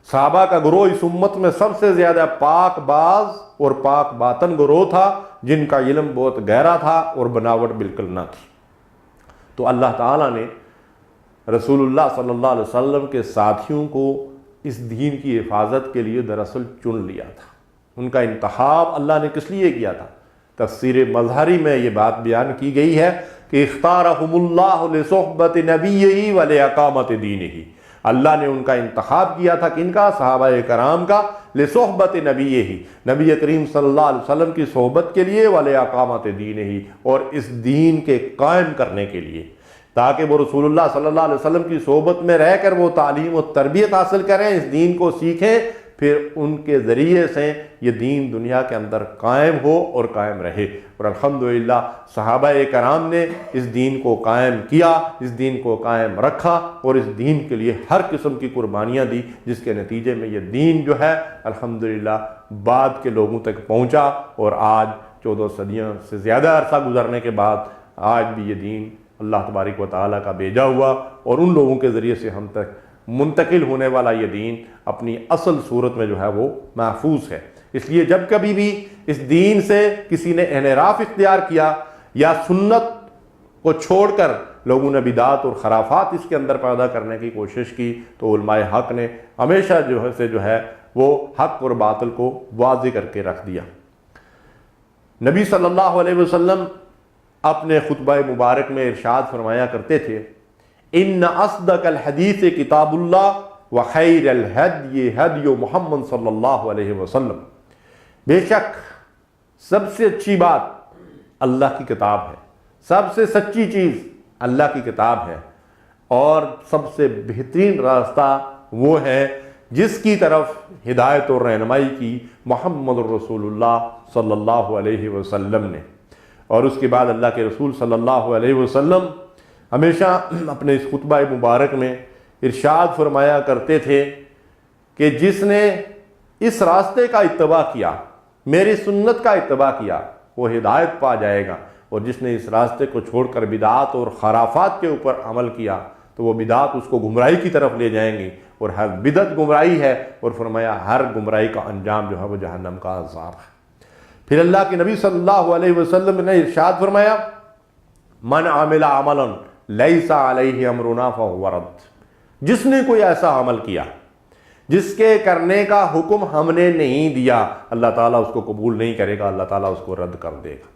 صحابہ کا گروہ اس امت میں سب سے زیادہ پاک باز اور پاک باطن گروہ تھا، جن کا علم بہت گہرا تھا اور بناوٹ بالکل نہ تھی۔ تو اللہ تعالیٰ نے رسول اللہ صلی اللہ علیہ وسلم کے ساتھیوں کو اس دین کی حفاظت کے لیے دراصل چن لیا تھا۔ ان کا انتخاب اللہ نے کس لیے کیا تھا؟ تفسیر مظہری میں یہ بات بیان کی گئی ہے کہ اختارہم اللہ لصحبت نبیہ ولاقامت دینہ، اللہ نے ان کا انتخاب کیا تھا، کن کا؟ صحابہ کرام کا، لصحبت نبیہ، نبی کریم صلی اللہ علیہ وسلم کی صحبت کے لیے، ولاقامت دینہ، اور اس دین کے قائم کرنے کے لیے، تاکہ وہ رسول اللہ صلی اللہ علیہ وسلم کی صحبت میں رہ کر وہ تعلیم و تربیت حاصل کریں، اس دین کو سیکھیں، پھر ان کے ذریعے سے یہ دین دنیا کے اندر قائم ہو اور قائم رہے۔ اور الحمدللہ صحابہ کرام نے اس دین کو قائم کیا، اس دین کو قائم رکھا، اور اس دین کے لیے ہر قسم کی قربانیاں دی، جس کے نتیجے میں یہ دین جو ہے الحمدللہ بعد کے لوگوں تک پہنچا، اور آج 14 صدیوں سے زیادہ عرصہ گزرنے کے بعد آج بھی یہ دین اللہ تبارک و تعالیٰ کا بھیجا ہوا اور ان لوگوں کے ذریعے سے ہم تک منتقل ہونے والا یہ دین اپنی اصل صورت میں جو ہے وہ محفوظ ہے۔ اس لیے جب کبھی بھی اس دین سے کسی نے انحراف اختیار کیا یا سنت کو چھوڑ کر لوگوں نے بدعات اور خرافات اس کے اندر پیدا کرنے کی کوشش کی، تو علماء حق نے ہمیشہ جو ہے وہ حق اور باطل کو واضح کر کے رکھ دیا۔ نبی صلی اللہ علیہ وسلم اپنے خطبہ مبارک میں ارشاد فرمایا کرتے تھے، ان اصدق الحدیث کتاب اللہ وخیر الہدی ہدی محمد صلی اللہ علیہ وسلم، بے شک سب سے اچھی بات اللہ کی کتاب ہے، سب سے سچی چیز اللہ کی کتاب ہے، اور سب سے بہترین راستہ وہ ہے جس کی طرف ہدایت اور رہنمائی کی محمد رسول اللہ صلی اللہ علیہ وسلم نے۔ اور اس کے بعد اللہ کے رسول صلی اللہ علیہ وسلم ہمیشہ اپنے اس خطبہ مبارک میں ارشاد فرمایا کرتے تھے کہ جس نے اس راستے کا اتباع کیا، میری سنت کا اتباع کیا، وہ ہدایت پا جائے گا، اور جس نے اس راستے کو چھوڑ کر بدعات اور خرافات کے اوپر عمل کیا تو وہ بدعات اس کو گمراہی کی طرف لے جائیں گی، اور ہر بدعت گمراہی ہے، اور فرمایا ہر گمراہی کا انجام جو ہے وہ جہنم کا عذاب ہے۔ پھر اللہ کے نبی صلی اللہ علیہ وسلم نے ارشاد فرمایا، من عمل عملا لیس علیہ امرنا فہو رد، جس نے کوئی ایسا عمل کیا جس کے کرنے کا حکم ہم نے نہیں دیا، اللہ تعالیٰ اس کو قبول نہیں کرے گا، اللہ تعالیٰ اس کو رد کر دے گا۔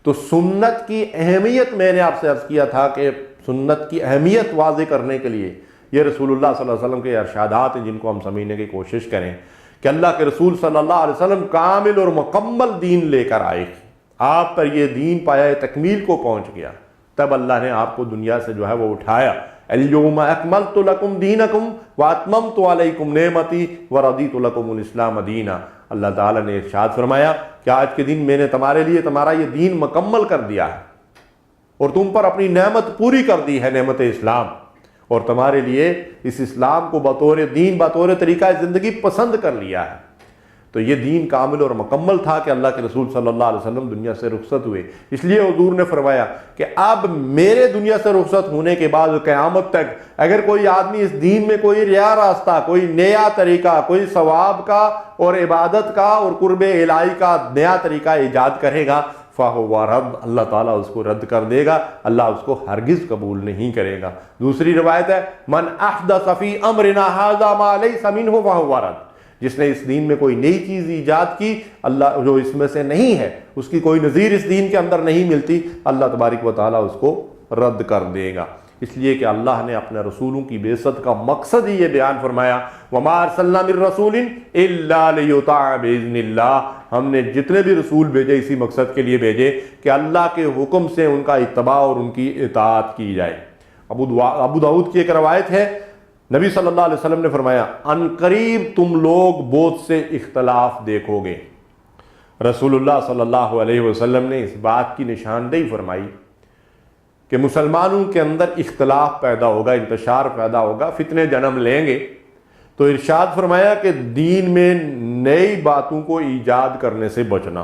تو سنت کی اہمیت میں نے آپ سے عرض کیا تھا کہ سنت کی اہمیت واضح کرنے کے لیے یہ رسول اللہ صلی اللہ علیہ وسلم کے ارشادات ہیں جن کو ہم سمجھنے کی کوشش کریں کہ اللہ کے رسول صلی اللہ علیہ وسلم کامل اور مکمل دین لے کر آئے، آپ پر یہ دین پایا تکمیل کو پہنچ گیا، تب اللہ نے آپ کو دنیا سے جو ہے وہ اٹھایا، اليوم اکملت لکم دینکم واتممت علیکم نعمتی ورضیت لکم الاسلام دینا۔ اللہ تعالیٰ نے ارشاد فرمایا کہ آج کے دن میں نے تمہارے لیے تمہارا یہ دین مکمل کر دیا ہے اور تم پر اپنی نعمت پوری کر دی ہے، نعمت اسلام، اور تمہارے لیے اس اسلام کو بطور دین، بطور طریقہ زندگی پسند کر لیا ہے۔ تو یہ دین کامل اور مکمل تھا کہ اللہ کے رسول صلی اللہ علیہ وسلم دنیا سے رخصت ہوئے۔ اس لیے حضور نے فرمایا کہ اب میرے دنیا سے رخصت ہونے کے بعد قیامت تک اگر کوئی آدمی اس دین میں کوئی نیا راستہ، کوئی نیا طریقہ، کوئی ثواب کا اور عبادت کا اور قرب الہی کا نیا طریقہ ایجاد کرے گا فَهُوَ رَدٌّ، اللہ تعالیٰ اس کو رد کر دے گا، اللہ اس کو ہرگز قبول نہیں کرے گا۔ دوسری روایت ہے مَنْ أَحْدَثَ فِي أَمْرِنَا هَذَا مَا لَيْسَ مِنْهُ فَهُوَ رَدٌّ، جس نے اس دین میں کوئی نئی چیز ایجاد کی، اللہ جو اس میں سے نہیں ہے، اس کی کوئی نظیر اس دین کے اندر نہیں ملتی، اللہ تبارک و تعالیٰ اس کو رد کر دے گا۔ اس لیے کہ اللہ نے اپنے رسولوں کی بعثت کا مقصد ہی یہ بیان فرمایا وَمَا أَرْسَلْنَا مِن رَّسُولٍ إِلَّا لِيُطَاعَ بِإِذْنِ اللَّهِ، ہم نے جتنے بھی رسول بھیجے اسی مقصد کے لیے بھیجے کہ اللہ کے حکم سے ان کا اتباع اور ان کی اطاعت کی جائے۔ ابو داؤد کی ایک روایت ہے، نبی صلی اللہ علیہ وسلم نے فرمایا ان قریب تم لوگ بہت سے اختلاف دیکھو گے۔ رسول اللہ صلی اللہ علیہ وسلم نے اس بات کی نشاندہی فرمائی کہ مسلمانوں کے اندر اختلاف پیدا ہوگا، انتشار پیدا ہوگا، فتنے جنم لیں گے۔ تو ارشاد فرمایا کہ دین میں نئی باتوں کو ایجاد کرنے سے بچنا۔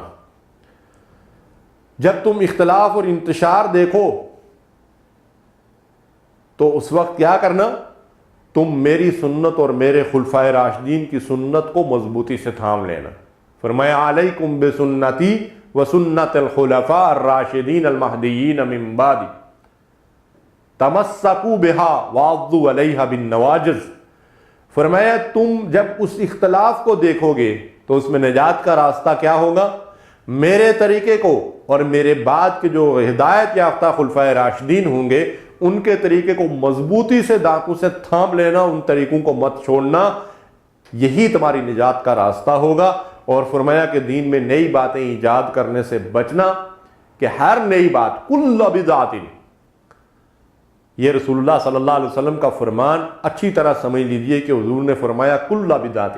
جب تم اختلاف اور انتشار دیکھو تو اس وقت کیا کرنا، تم میری سنت اور میرے خلفائے راشدین کی سنت کو مضبوطی سے تھام لینا۔ فرمایا علیکم بسنتی وسنت الخلفاء الراشدین المہدیین من بعدی تمسکوا بها وعضوا علیہا بالنواجذ۔ فرمایا تم جب اس اختلاف کو دیکھو گے تو اس میں نجات کا راستہ کیا ہوگا، میرے طریقے کو اور میرے بعد کے جو ہدایت یافتہ خلفائے راشدین ہوں گے ان کے طریقے کو مضبوطی سے دانتوں سے تھام لینا، ان طریقوں کو مت چھوڑنا، یہی تمہاری نجات کا راستہ ہوگا۔ اور فرمایا کہ دین میں نئی باتیں ایجاد کرنے سے بچنا، کہ ہر نئی بات کل بدعت، یہ رسول اللہ صلی اللہ علیہ وسلم کا فرمان اچھی طرح سمجھ لیجئے کہ حضور نے فرمایا کل بدعت۔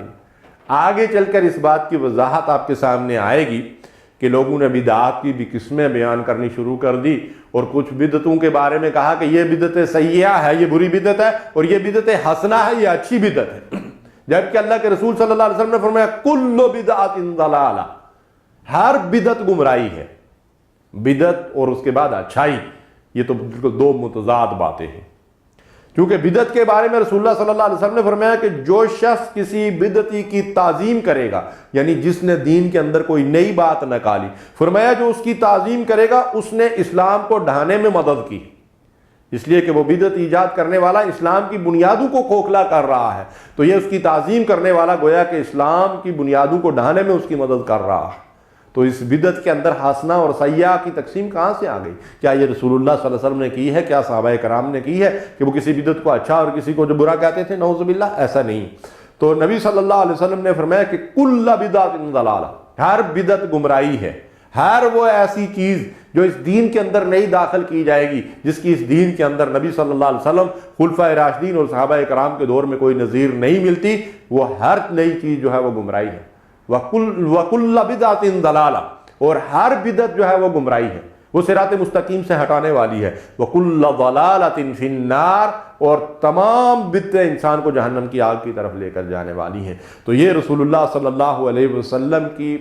آگے چل کر اس بات کی وضاحت آپ کے سامنے آئے گی کہ لوگوں نے بدعات کی بھی قسمیں بیان کرنی شروع کر دی، اور کچھ بدعتوں کے بارے میں کہا کہ یہ بدعت سیئہ ہے، یہ بری بدعت ہے، اور یہ بدعت حسنہ ہے، یہ اچھی بدعت ہے۔ جبکہ اللہ کے رسول صلی اللہ علیہ وسلم نے فرمایا کل بدعت ضلالہ، ہر بدعت گمراہی ہے۔ بدعت اور اس کے بعد اچھائی، یہ تو بالکل دو متضاد باتیں ہیں۔ کیونکہ بدعت کے بارے میں رسول اللہ صلی اللہ علیہ وسلم نے فرمایا کہ جو شخص کسی بدعتی کی تعظیم کرے گا، یعنی جس نے دین کے اندر کوئی نئی بات نکالی، فرمایا جو اس کی تعظیم کرے گا اس نے اسلام کو ڈھانے میں مدد کی، اس لیے کہ وہ بدعت ایجاد کرنے والا اسلام کی بنیادوں کو کھوکھلا کر رہا ہے، تو یہ اس کی تعظیم کرنے والا گویا کہ اسلام کی بنیادوں کو ڈھانے میں اس کی مدد کر رہا ہے۔ تو اس بدعت کے اندر حسنہ اور سیئہ کی تقسیم کہاں سے آ گئی؟ کیا یہ رسول اللہ صلی اللہ علیہ وسلم نے کی ہے؟ کیا صحابہ کرام نے کی ہے کہ وہ کسی بدعت کو اچھا اور کسی کو جو برا کہتے تھے؟ نعوذ باللہ، ایسا نہیں۔ تو نبی صلی اللہ علیہ وسلم نے فرمایا کہ کل بدعت ضلالہ، ہر بدعت گمراہی ہے، ہر وہ ایسی چیز جو اس دین کے اندر نئی داخل کی جائے گی جس کی اس دین کے اندر نبی صلی اللہ علیہ وسلم، خلفائے راشدین اور صحابہ کرام کے دور میں کوئی نظیر نہیں ملتی، وہ ہر نئی چیز جو ہے وہ گمراہی ہے۔ وَكُلَّ بِدْعَةٍ ضَلَالَةٍ، اور ہر بدعت جو ہے وہ گمراہی ہے، وہ صراط مستقیم سے ہٹانے والی ہے۔ وَكُلَّ ضَلَالَةٍ فِي النَّارِ، اور تمام بدعتیں انسان کو جہنم کی آگ کی طرف لے کر جانے والی ہیں۔ تو یہ رسول اللہ صلی اللہ علیہ وسلم کی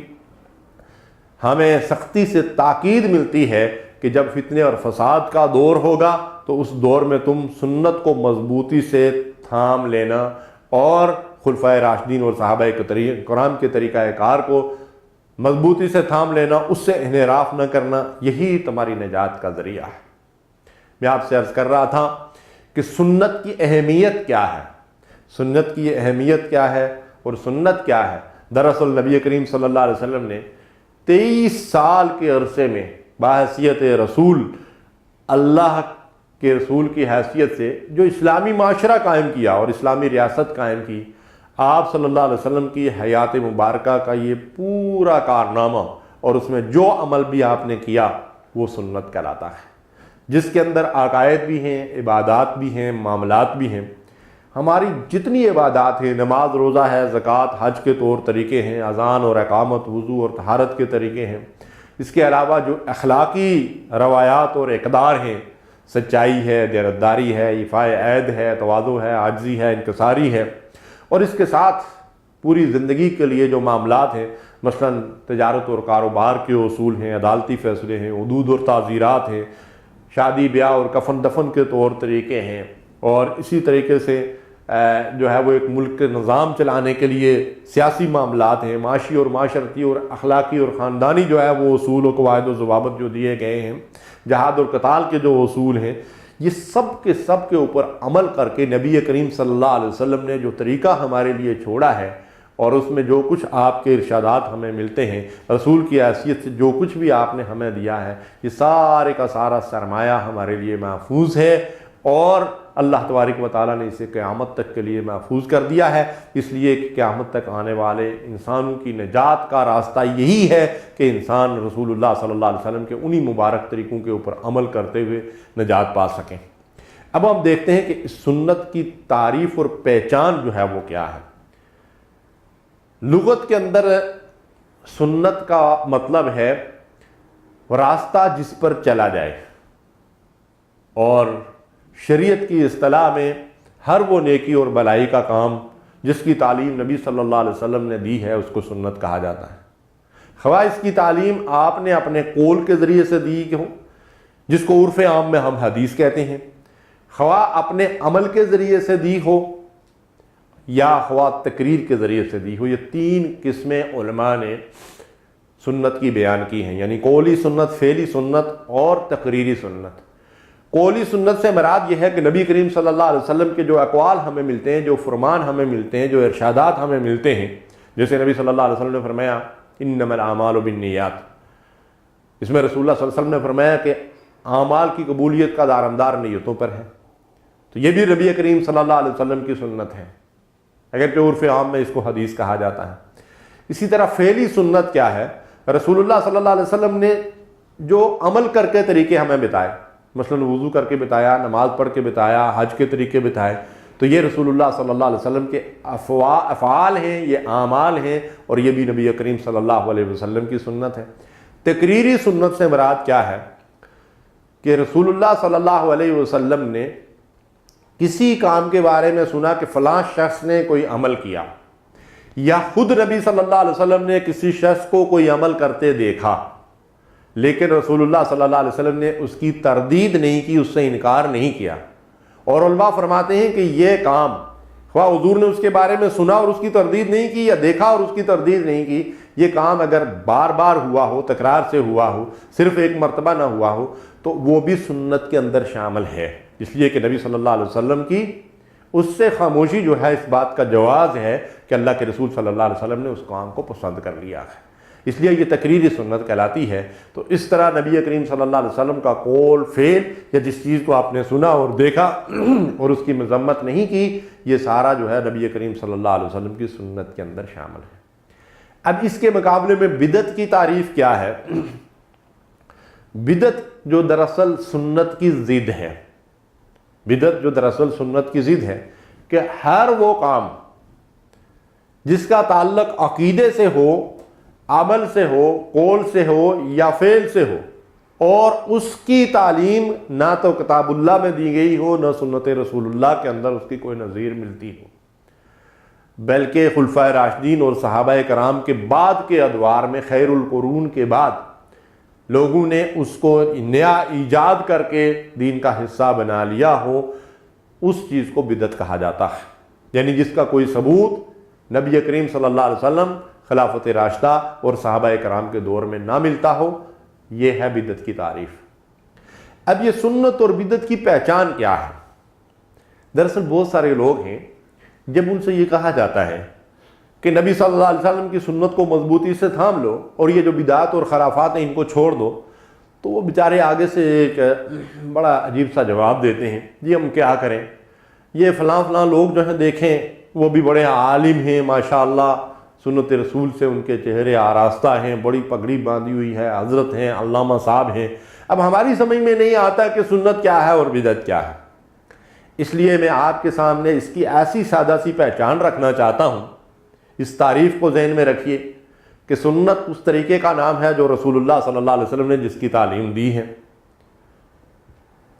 ہمیں سختی سے تاکید ملتی ہے کہ جب فتنے اور فساد کا دور ہوگا تو اس دور میں تم سنت کو مضبوطی سے تھام لینا اور خلفائے راشدین اور صحابہ کرام کے طریقہ کار کو مضبوطی سے تھام لینا، اس سے انحراف نہ کرنا، یہی تمہاری نجات کا ذریعہ ہے۔ میں آپ سے عرض کر رہا تھا کہ سنت کی اہمیت کیا ہے، سنت کی اہمیت کیا ہے اور سنت کیا ہے۔ دراصل نبی کریم صلی اللہ علیہ وسلم نے 23 سال کے عرصے میں بحیثیت رسول، اللہ کے رسول کی حیثیت سے جو اسلامی معاشرہ قائم کیا اور اسلامی ریاست قائم کی، آپ صلی اللہ علیہ وسلم کی حیات مبارکہ کا یہ پورا کارنامہ اور اس میں جو عمل بھی آپ نے کیا وہ سنت کہلاتا ہے۔ جس کے اندر عقائد بھی ہیں، عبادات بھی ہیں، معاملات بھی ہیں۔ ہماری جتنی عبادات ہیں، نماز، روزہ ہے، زکوٰۃ، حج کے طور طریقے ہیں، اذان اور اقامت، وضو اور طہارت کے طریقے ہیں، اس کے علاوہ جو اخلاقی روایات اور اقدار ہیں، سچائی ہے، دیانتداری ہے، ایفاء عہد ہے، تواضع ہے، عاجزی ہے، انکساری ہے، اور اس کے ساتھ پوری زندگی کے لیے جو معاملات ہیں، مثلاً تجارت اور کاروبار کے اصول ہیں، عدالتی فیصلے ہیں، حدود اور تعزیرات ہیں، شادی بیاہ اور کفن دفن کے طور طریقے ہیں، اور اسی طریقے سے جو ہے وہ ایک ملک کے نظام چلانے کے لیے سیاسی معاملات ہیں، معاشی اور معاشرتی اور اخلاقی اور خاندانی جو ہے وہ اصول و قواعد و ضوابط جو دیے گئے ہیں، جہاد اور قتال کے جو اصول ہیں، یہ سب کے اوپر عمل کر کے نبی کریم صلی اللہ علیہ وسلم نے جو طریقہ ہمارے لیے چھوڑا ہے، اور اس میں جو کچھ آپ کے ارشادات ہمیں ملتے ہیں، رسول کی حیثیت سے جو کچھ بھی آپ نے ہمیں دیا ہے، یہ سارے کا سارا سرمایہ ہمارے لیے محفوظ ہے، اور اللہ تبارک و تعالیٰ نے اسے قیامت تک کے لیے محفوظ کر دیا ہے۔ اس لیے کہ قیامت تک آنے والے انسانوں کی نجات کا راستہ یہی ہے کہ انسان رسول اللہ صلی اللہ علیہ وسلم کے انہی مبارک طریقوں کے اوپر عمل کرتے ہوئے نجات پا سکیں۔ اب ہم دیکھتے ہیں کہ اس سنت کی تعریف اور پہچان جو ہے وہ کیا ہے۔ لغت کے اندر سنت کا مطلب ہے راستہ جس پر چلا جائے، اور شریعت کی اصطلاح میں ہر وہ نیکی اور بھلائی کا کام جس کی تعلیم نبی صلی اللہ علیہ وسلم نے دی ہے اس کو سنت کہا جاتا ہے۔ خواہ اس کی تعلیم آپ نے اپنے قول کے ذریعے سے دی ہو، جس کو عرف عام میں ہم حدیث کہتے ہیں، خواہ اپنے عمل کے ذریعے سے دی ہو، یا خواہ تقریر کے ذریعے سے دی ہو۔ یہ تین قسمیں علماء نے سنت کی بیان کی ہیں، یعنی قولی سنت، فعلی سنت اور تقریری سنت۔ قولی سنت سے مراد یہ ہے کہ نبی کریم صلی اللہ علیہ وسلم کے جو اقوال ہمیں ملتے ہیں، جو فرمان ہمیں ملتے ہیں، جو ارشادات ہمیں ملتے ہیں، جیسے نبی صلی اللہ علیہ وسلم نے فرمایا انما الاعمال بالنیات، اس میں رسول اللہ صلی اللہ علیہ وسلم نے فرمایا کہ اعمال کی قبولیت کا دارمدار نیتوں پر ہے، تو یہ بھی نبی کریم صلی اللہ علیہ وسلم کی سنت ہے، اگرچہ عرف عام میں اس کو حدیث کہا جاتا ہے۔ اسی طرح فعلی سنت کیا ہے؟ رسول اللہ صلی اللہ علیہ وسلم نے جو عمل کر کے طریقے ہمیں بتائے، مثلاً وضو کر کے بتایا، نماز پڑھ کے بتایا، حج کے طریقے بتائے، تو یہ رسول اللہ صلی اللہ علیہ وسلم کے افعال ہیں، یہ اعمال ہیں، اور یہ بھی نبی کریم صلی اللہ علیہ وسلم کی سنت ہے۔ تقریری سنت سے مراد کیا ہے کہ رسول اللہ صلی اللہ علیہ وسلم نے کسی کام کے بارے میں سنا کہ فلاں شخص نے کوئی عمل کیا، یا خود نبی صلی اللہ علیہ وسلم نے کسی شخص کو کوئی عمل کرتے دیکھا، لیکن رسول اللہ صلی اللہ علیہ وسلم نے اس کی تردید نہیں کی، اس سے انکار نہیں کیا۔ اور علماء فرماتے ہیں کہ یہ کام خواہ حضور نے اس کے بارے میں سنا اور اس کی تردید نہیں کی، یا دیکھا اور اس کی تردید نہیں کی، یہ کام اگر بار بار ہوا ہو، تکرار سے ہوا ہو، صرف ایک مرتبہ نہ ہوا ہو، تو وہ بھی سنت کے اندر شامل ہے، اس لیے کہ نبی صلی اللہ علیہ وسلم کی اس سے خاموشی جو ہے اس بات کا جواز ہے کہ اللہ کے رسول صلی اللہ علیہ وسلم نے اس کام کو پسند کر لیا ہے، اس لیے یہ تقریری سنت کہلاتی ہے۔ تو اس طرح نبی کریم صلی اللہ علیہ وسلم کا قول، فعل، یا جس چیز کو آپ نے سنا اور دیکھا اور اس کی مذمت نہیں کی، یہ سارا جو ہے نبی کریم صلی اللہ علیہ وسلم کی سنت کے اندر شامل ہے۔ اب اس کے مقابلے میں بدعت کی تعریف کیا ہے؟ بدعت جو دراصل سنت کی ضد ہے، بدعت جو دراصل سنت کی ضد ہے کہ ہر وہ کام جس کا تعلق عقیدے سے ہو، عمل سے ہو، قول سے ہو یا فعل سے ہو، اور اس کی تعلیم نہ تو کتاب اللہ میں دی گئی ہو، نہ سنت رسول اللہ کے اندر اس کی کوئی نظیر ملتی ہو، بلکہ خلفائے راشدین اور صحابہ کرام کے بعد کے ادوار میں، خیر القرون کے بعد، لوگوں نے اس کو نیا ایجاد کر کے دین کا حصہ بنا لیا ہو، اس چیز کو بدعت کہا جاتا ہے، یعنی جس کا کوئی ثبوت نبی کریم صلی اللہ علیہ وسلم، خلافت راشدہ اور صحابہ کرام کے دور میں نہ ملتا ہو، یہ ہے بدعت کی تعریف۔ اب یہ سنت اور بدعت کی پہچان کیا ہے؟ دراصل بہت سارے لوگ ہیں جب ان سے یہ کہا جاتا ہے کہ نبی صلی اللہ علیہ وسلم کی سنت کو مضبوطی سے تھام لو اور یہ جو بدعات اور خرافات ہیں ان کو چھوڑ دو، تو وہ بیچارے آگے سے ایک بڑا عجیب سا جواب دیتے ہیں، جی ہم کیا کریں، یہ فلاں فلاں لوگ جو ہیں دیکھیں وہ بھی بڑے عالم ہیں، ماشاءاللہ سنت رسول سے ان کے چہرے آراستہ ہیں، بڑی پگڑی باندھی ہوئی ہے، حضرت ہیں، علامہ صاحب ہیں۔ اب ہماری سمجھ میں نہیں آتا کہ سنت کیا ہے اور بدعت کیا ہے، اس لیے میں آپ کے سامنے اس کی ایسی سادہ سی پہچان رکھنا چاہتا ہوں۔ اس تعریف کو ذہن میں رکھیے کہ سنت اس طریقے کا نام ہے جو رسول اللہ صلی اللہ علیہ وسلم نے جس کی تعلیم دی ہے،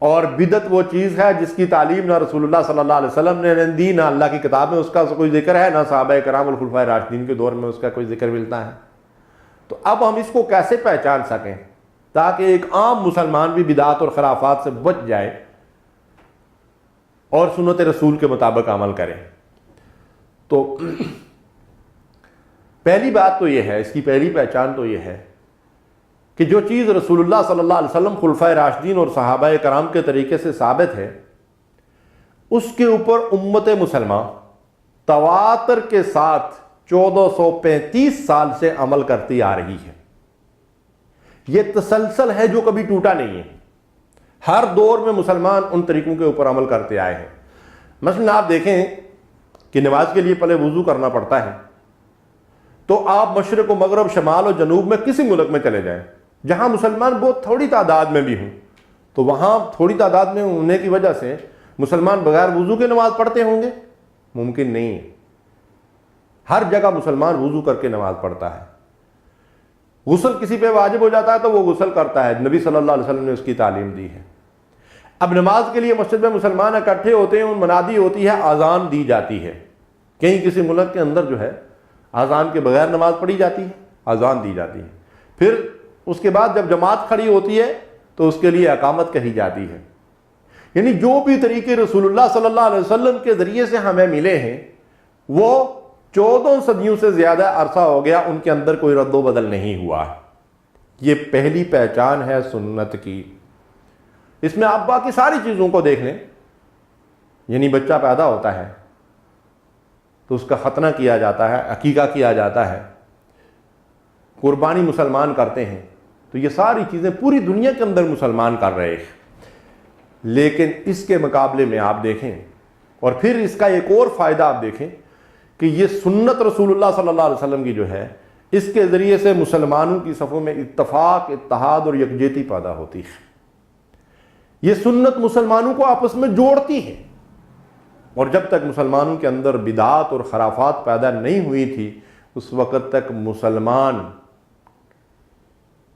اور بدعت وہ چیز ہے جس کی تعلیم نہ رسول اللہ صلی اللہ علیہ وسلم نے دی، نہ اللہ کی کتاب میں اس کا کوئی ذکر ہے، نہ صحابہ کرام الخلفائے راشدین کے دور میں اس کا کوئی ذکر ملتا ہے۔ تو اب ہم اس کو کیسے پہچان سکیں تاکہ ایک عام مسلمان بھی بدعات اور خرافات سے بچ جائے اور سنت رسول کے مطابق عمل کرے؟ تو پہلی بات تو یہ ہے، اس کی پہلی پہچان تو یہ ہے کہ جو چیز رسول اللہ صلی اللہ علیہ وسلم، خلفائے راشدین اور صحابہ کرام کے طریقے سے ثابت ہے، اس کے اوپر امت مسلمہ تواتر کے ساتھ 1435 سال سے عمل کرتی آ رہی ہے۔ یہ تسلسل ہے جو کبھی ٹوٹا نہیں ہے، ہر دور میں مسلمان ان طریقوں کے اوپر عمل کرتے آئے ہیں۔ مثلا آپ دیکھیں کہ نماز کے لیے پہلے وضو کرنا پڑتا ہے، تو آپ مشرق و مغرب، شمال و جنوب میں کسی ملک میں چلے جائیں، جہاں مسلمان بہت تھوڑی تعداد میں بھی ہوں، تو وہاں تھوڑی تعداد میں ہونے کی وجہ سے مسلمان بغیر وضو کے نماز پڑھتے ہوں گے؟ ممکن نہیں ہے۔ ہر جگہ مسلمان وضو کر کے نماز پڑھتا ہے۔ غسل کسی پہ واجب ہو جاتا ہے تو وہ غسل کرتا ہے، نبی صلی اللہ علیہ وسلم نے اس کی تعلیم دی ہے۔ اب نماز کے لیے مسجد میں مسلمان اکٹھے ہوتے ہیں، ان منادی ہوتی ہے، اذان دی جاتی ہے۔ کہیں کسی ملک کے اندر جو ہے اذان کے بغیر نماز پڑھی جاتی ہے، اذان دی جاتی ہے، پھر اس کے بعد جب جماعت کھڑی ہوتی ہے تو اس کے لیے اقامت کہی جاتی ہے۔ یعنی جو بھی طریقے رسول اللہ صلی اللہ علیہ وسلم کے ذریعے سے ہمیں ملے ہیں، وہ 14 صدیوں سے زیادہ عرصہ ہو گیا، ان کے اندر کوئی رد و بدل نہیں ہوا۔ یہ پہلی پہچان ہے سنت کی۔ اس میں آپ باقی ساری چیزوں کو دیکھ لیں، یعنی بچہ پیدا ہوتا ہے تو اس کا ختنہ کیا جاتا ہے، عقیقہ کیا جاتا ہے، قربانی مسلمان کرتے ہیں، تو یہ ساری چیزیں پوری دنیا کے اندر مسلمان کر رہے ہیں۔ لیکن اس کے مقابلے میں آپ دیکھیں، اور پھر اس کا ایک اور فائدہ آپ دیکھیں کہ یہ سنت رسول اللہ صلی اللہ علیہ وسلم کی جو ہے، اس کے ذریعے سے مسلمانوں کی صفوں میں اتفاق، اتحاد اور یکجہتی پیدا ہوتی ہے۔ یہ سنت مسلمانوں کو آپس میں جوڑتی ہے، اور جب تک مسلمانوں کے اندر بدعات اور خرافات پیدا نہیں ہوئی تھی، اس وقت تک مسلمان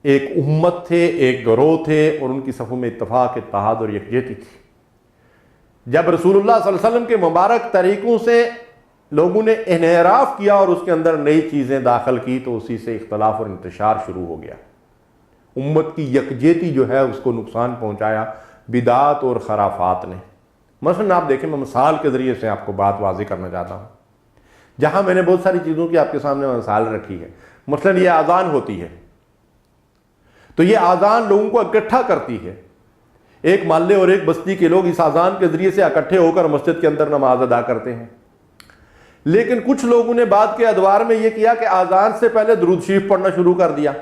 ایک امت تھے، ایک گروہ تھے، اور ان کی صفوں میں اتفاق، اتحاد اور یکجہتی تھی۔ جب رسول اللہ صلی اللہ علیہ وسلم کے مبارک طریقوں سے لوگوں نے انحراف کیا اور اس کے اندر نئی چیزیں داخل کی، تو اسی سے اختلاف اور انتشار شروع ہو گیا۔ امت کی یکجہتی جو ہے اس کو نقصان پہنچایا بدعات اور خرافات نے۔ مثلا آپ دیکھیں، میں مثال کے ذریعے سے آپ کو بات واضح کرنا چاہتا ہوں، جہاں میں نے بہت ساری چیزوں کی آپ کے سامنے مثال رکھی ہے۔ مثلا یہ اذان ہوتی ہے، تو یہ اذان لوگوں کو اکٹھا کرتی ہے۔ ایک محلے اور ایک بستی کے لوگ اس اذان کے ذریعے سے اکٹھے ہو کر مسجد کے اندر نماز ادا کرتے ہیں۔ لیکن کچھ لوگوں نے بعد کے ادوار میں یہ کیا کہ اذان سے پہلے درود شریف پڑھنا شروع کر دیا۔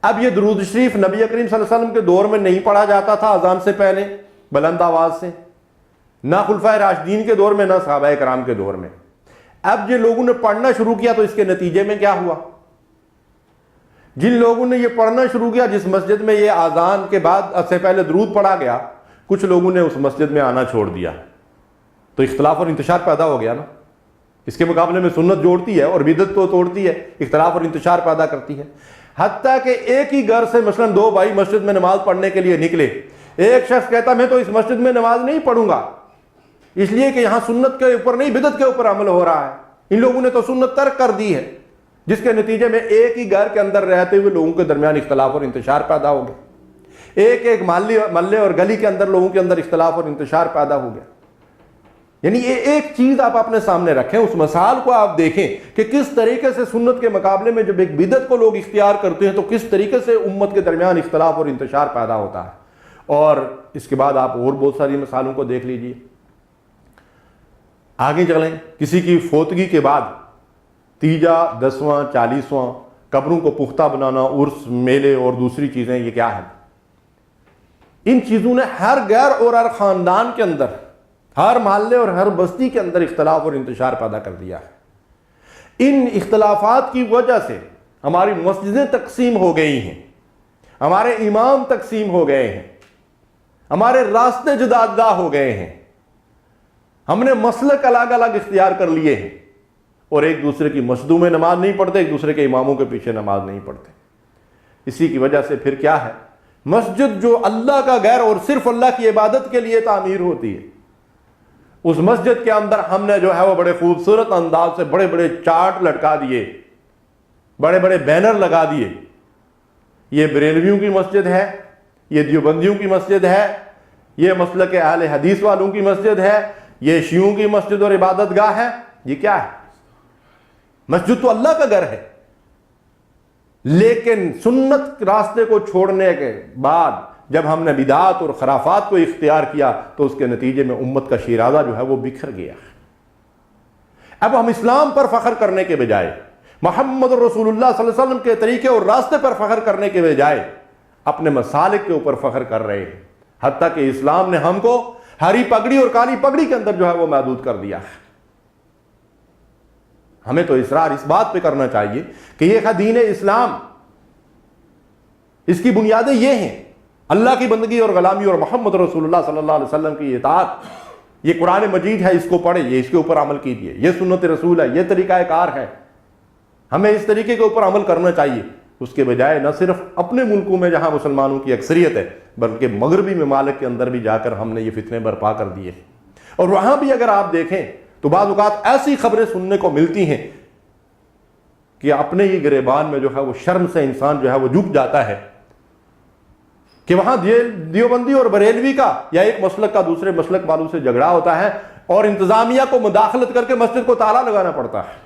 اب یہ درود شریف نبی کریم صلی اللہ علیہ وسلم کے دور میں نہیں پڑھا جاتا تھا اذان سے پہلے بلند آواز سے، نہ خلفائے راشدین کے دور میں، نہ صحابہ کرام کے دور میں۔ اب یہ لوگوں نے پڑھنا شروع کیا تو اس کے نتیجے میں کیا ہوا؟ جن لوگوں نے یہ پڑھنا شروع کیا، جس مسجد میں یہ اذان کے بعد سے پہلے درود پڑھا گیا، کچھ لوگوں نے اس مسجد میں آنا چھوڑ دیا، تو اختلاف اور انتشار پیدا ہو گیا نا۔ اس کے مقابلے میں سنت جوڑتی ہے اور بدعت کو توڑتی ہے، اختلاف اور انتشار پیدا کرتی ہے۔ حتیٰ کہ ایک ہی گھر سے مثلا دو بھائی مسجد میں نماز پڑھنے کے لیے نکلے، ایک شخص کہتا میں تو اس مسجد میں نماز نہیں پڑھوں گا، اس لیے کہ یہاں سنت کے اوپر نہیں بدعت کے اوپر عمل ہو رہا ہے، ان لوگوں نے تو سنت ترک کر دی ہے، جس کے نتیجے میں ایک ہی گھر کے اندر رہتے ہوئے لوگوں کے درمیان اختلاف اور انتشار پیدا ہو گیا، ایک محلے اور گلی کے اندر لوگوں کے اندر اختلاف اور انتشار پیدا ہو گیا۔ یعنی یہ ایک چیز آپ اپنے سامنے رکھیں، اس مثال کو آپ دیکھیں کہ کس طریقے سے سنت کے مقابلے میں جب ایک بدعت کو لوگ اختیار کرتے ہیں تو کس طریقے سے امت کے درمیان اختلاف اور انتشار پیدا ہوتا ہے۔ اور اس کے بعد آپ اور بہت ساری مثالوں کو دیکھ لیجئے۔ آگے چلیں، کسی کی فوتگی کے بعد تیجا، 10واں، 40واں، قبروں کو پختہ بنانا، عرس، میلے اور دوسری چیزیں، یہ کیا ہے؟ ان چیزوں نے ہر گھر اور ہر خاندان کے اندر، ہر محلے اور ہر بستی کے اندر اختلاف اور انتشار پیدا کر دیا ہے۔ ان اختلافات کی وجہ سے ہماری مسجدیں تقسیم ہو گئی ہیں، ہمارے امام تقسیم ہو گئے ہیں، ہمارے راستے جدا جدا ہو گئے ہیں، ہم نے مسلک الگ الگ اختیار کر لیے ہیں، اور ایک دوسرے کی مسجدوں میں نماز نہیں پڑھتے، ایک دوسرے کے اماموں کے پیچھے نماز نہیں پڑھتے۔ اسی کی وجہ سے پھر کیا ہے، مسجد جو اللہ کا گھر اور صرف اللہ کی عبادت کے لیے تعمیر ہوتی ہے، اس مسجد کے اندر ہم نے جو ہے وہ بڑے خوبصورت انداز سے بڑے بڑے چارٹ لٹکا دیے، بڑے بڑے بینر لگا دیے، یہ بریلویوں کی مسجد ہے، یہ دیوبندیوں کی مسجد ہے، یہ مسلک اہل حدیث والوں کی مسجد ہے، یہ شیعوں کی مسجد اور عبادت گاہ ہے۔ یہ کیا ہے؟ مسجد تو اللہ کا گھر ہے، لیکن سنت راستے کو چھوڑنے کے بعد جب ہم نے بدعات اور خرافات کو اختیار کیا تو اس کے نتیجے میں امت کا شیرازہ جو ہے وہ بکھر گیا۔ اب ہم اسلام پر فخر کرنے کے بجائے، محمد رسول اللہ صلی اللہ علیہ وسلم کے طریقے اور راستے پر فخر کرنے کے بجائے اپنے مسالک کے اوپر فخر کر رہے ہیں، حتیٰ کہ اسلام نے ہم کو ہری پگڑی اور کالی پگڑی کے اندر جو ہے وہ محدود کر دیا ہے۔ ہمیں تو اصرار اس بات پہ کرنا چاہیے کہ یہ دین اسلام، اس کی بنیادیں یہ ہیں، اللہ کی بندگی اور غلامی اور محمد رسول اللہ صلی اللہ علیہ وسلم کی اطاعت۔ یہ قرآن مجید ہے، اس کو پڑھیں، یہ اس کے اوپر عمل کیجئے، یہ سنت رسول ہے، یہ طریقہ کار ہے، ہمیں اس طریقے کے اوپر عمل کرنا چاہیے۔ اس کے بجائے نہ صرف اپنے ملکوں میں جہاں مسلمانوں کی اکثریت ہے بلکہ مغربی ممالک کے اندر بھی جا کر ہم نے یہ فتنے برپا کر دیے، اور وہاں بھی اگر آپ دیکھیں تو بعض اوقات ایسی خبریں سننے کو ملتی ہیں کہ اپنے ہی گریبان میں جو ہے وہ شرم سے انسان جو ہے وہ جھک جاتا ہے کہ وہاں دیوبندی اور بریلوی کا یا ایک مسلک کا دوسرے مسلک والوں سے جھگڑا ہوتا ہے اور انتظامیہ کو مداخلت کر کے مسجد کو تالا لگانا پڑتا ہے۔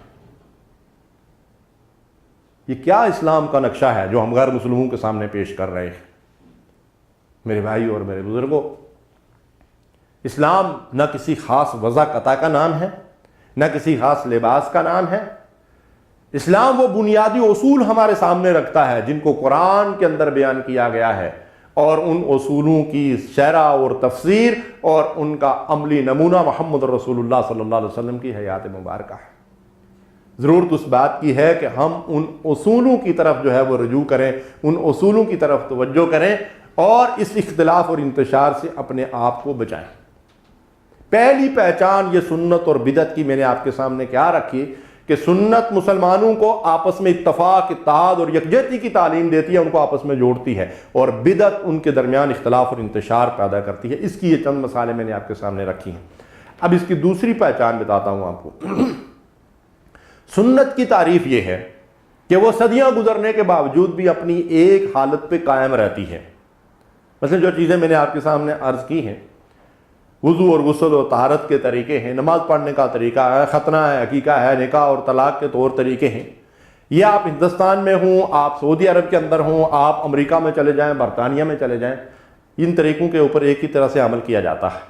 یہ کیا اسلام کا نقشہ ہے جو ہم غیر مسلموں کے سامنے پیش کر رہے ہیں؟ میرے بھائی اور میرے بزرگوں، اسلام نہ کسی خاص وضع قطع کا نام ہے، نہ کسی خاص لباس کا نام ہے۔ اسلام وہ بنیادی اصول ہمارے سامنے رکھتا ہے جن کو قرآن کے اندر بیان کیا گیا ہے، اور ان اصولوں کی شرح اور تفسیر اور ان کا عملی نمونہ محمد رسول اللہ صلی اللہ علیہ وسلم کی حیات مبارکہ ہے۔ ضرورت اس بات کی ہے کہ ہم ان اصولوں کی طرف جو ہے وہ رجوع کریں، ان اصولوں کی طرف توجہ کریں اور اس اختلاف اور انتشار سے اپنے آپ کو بچائیں۔ پہلی پہچان یہ سنت اور بدعت کی میں نے آپ کے سامنے کیا رکھی کہ سنت مسلمانوں کو آپس میں اتفاق، اتحاد اور یکجہتی کی تعلیم دیتی ہے، ان کو آپس میں جوڑتی ہے، اور بدعت ان کے درمیان اختلاف اور انتشار پیدا کرتی ہے۔ اس کی یہ چند مثالیں میں نے آپ کے سامنے رکھی ہیں۔ اب اس کی دوسری پہچان بتاتا ہوں آپ کو۔ سنت کی تعریف یہ ہے کہ وہ صدیاں گزرنے کے باوجود بھی اپنی ایک حالت پہ قائم رہتی ہے۔ مثلا جو چیزیں میں نے آپ کے سامنے عرض کی ہیں، وضو اور غسل اور طہارت کے طریقے ہیں، نماز پڑھنے کا طریقہ ہے، ختنہ ہے، عقیقہ ہے، نکاح اور طلاق کے طور طریقے ہیں، یہ آپ ہندوستان میں ہوں، آپ سعودی عرب کے اندر ہوں، آپ امریکہ میں چلے جائیں، برطانیہ میں چلے جائیں، ان طریقوں کے اوپر ایک ہی طرح سے عمل کیا جاتا ہے۔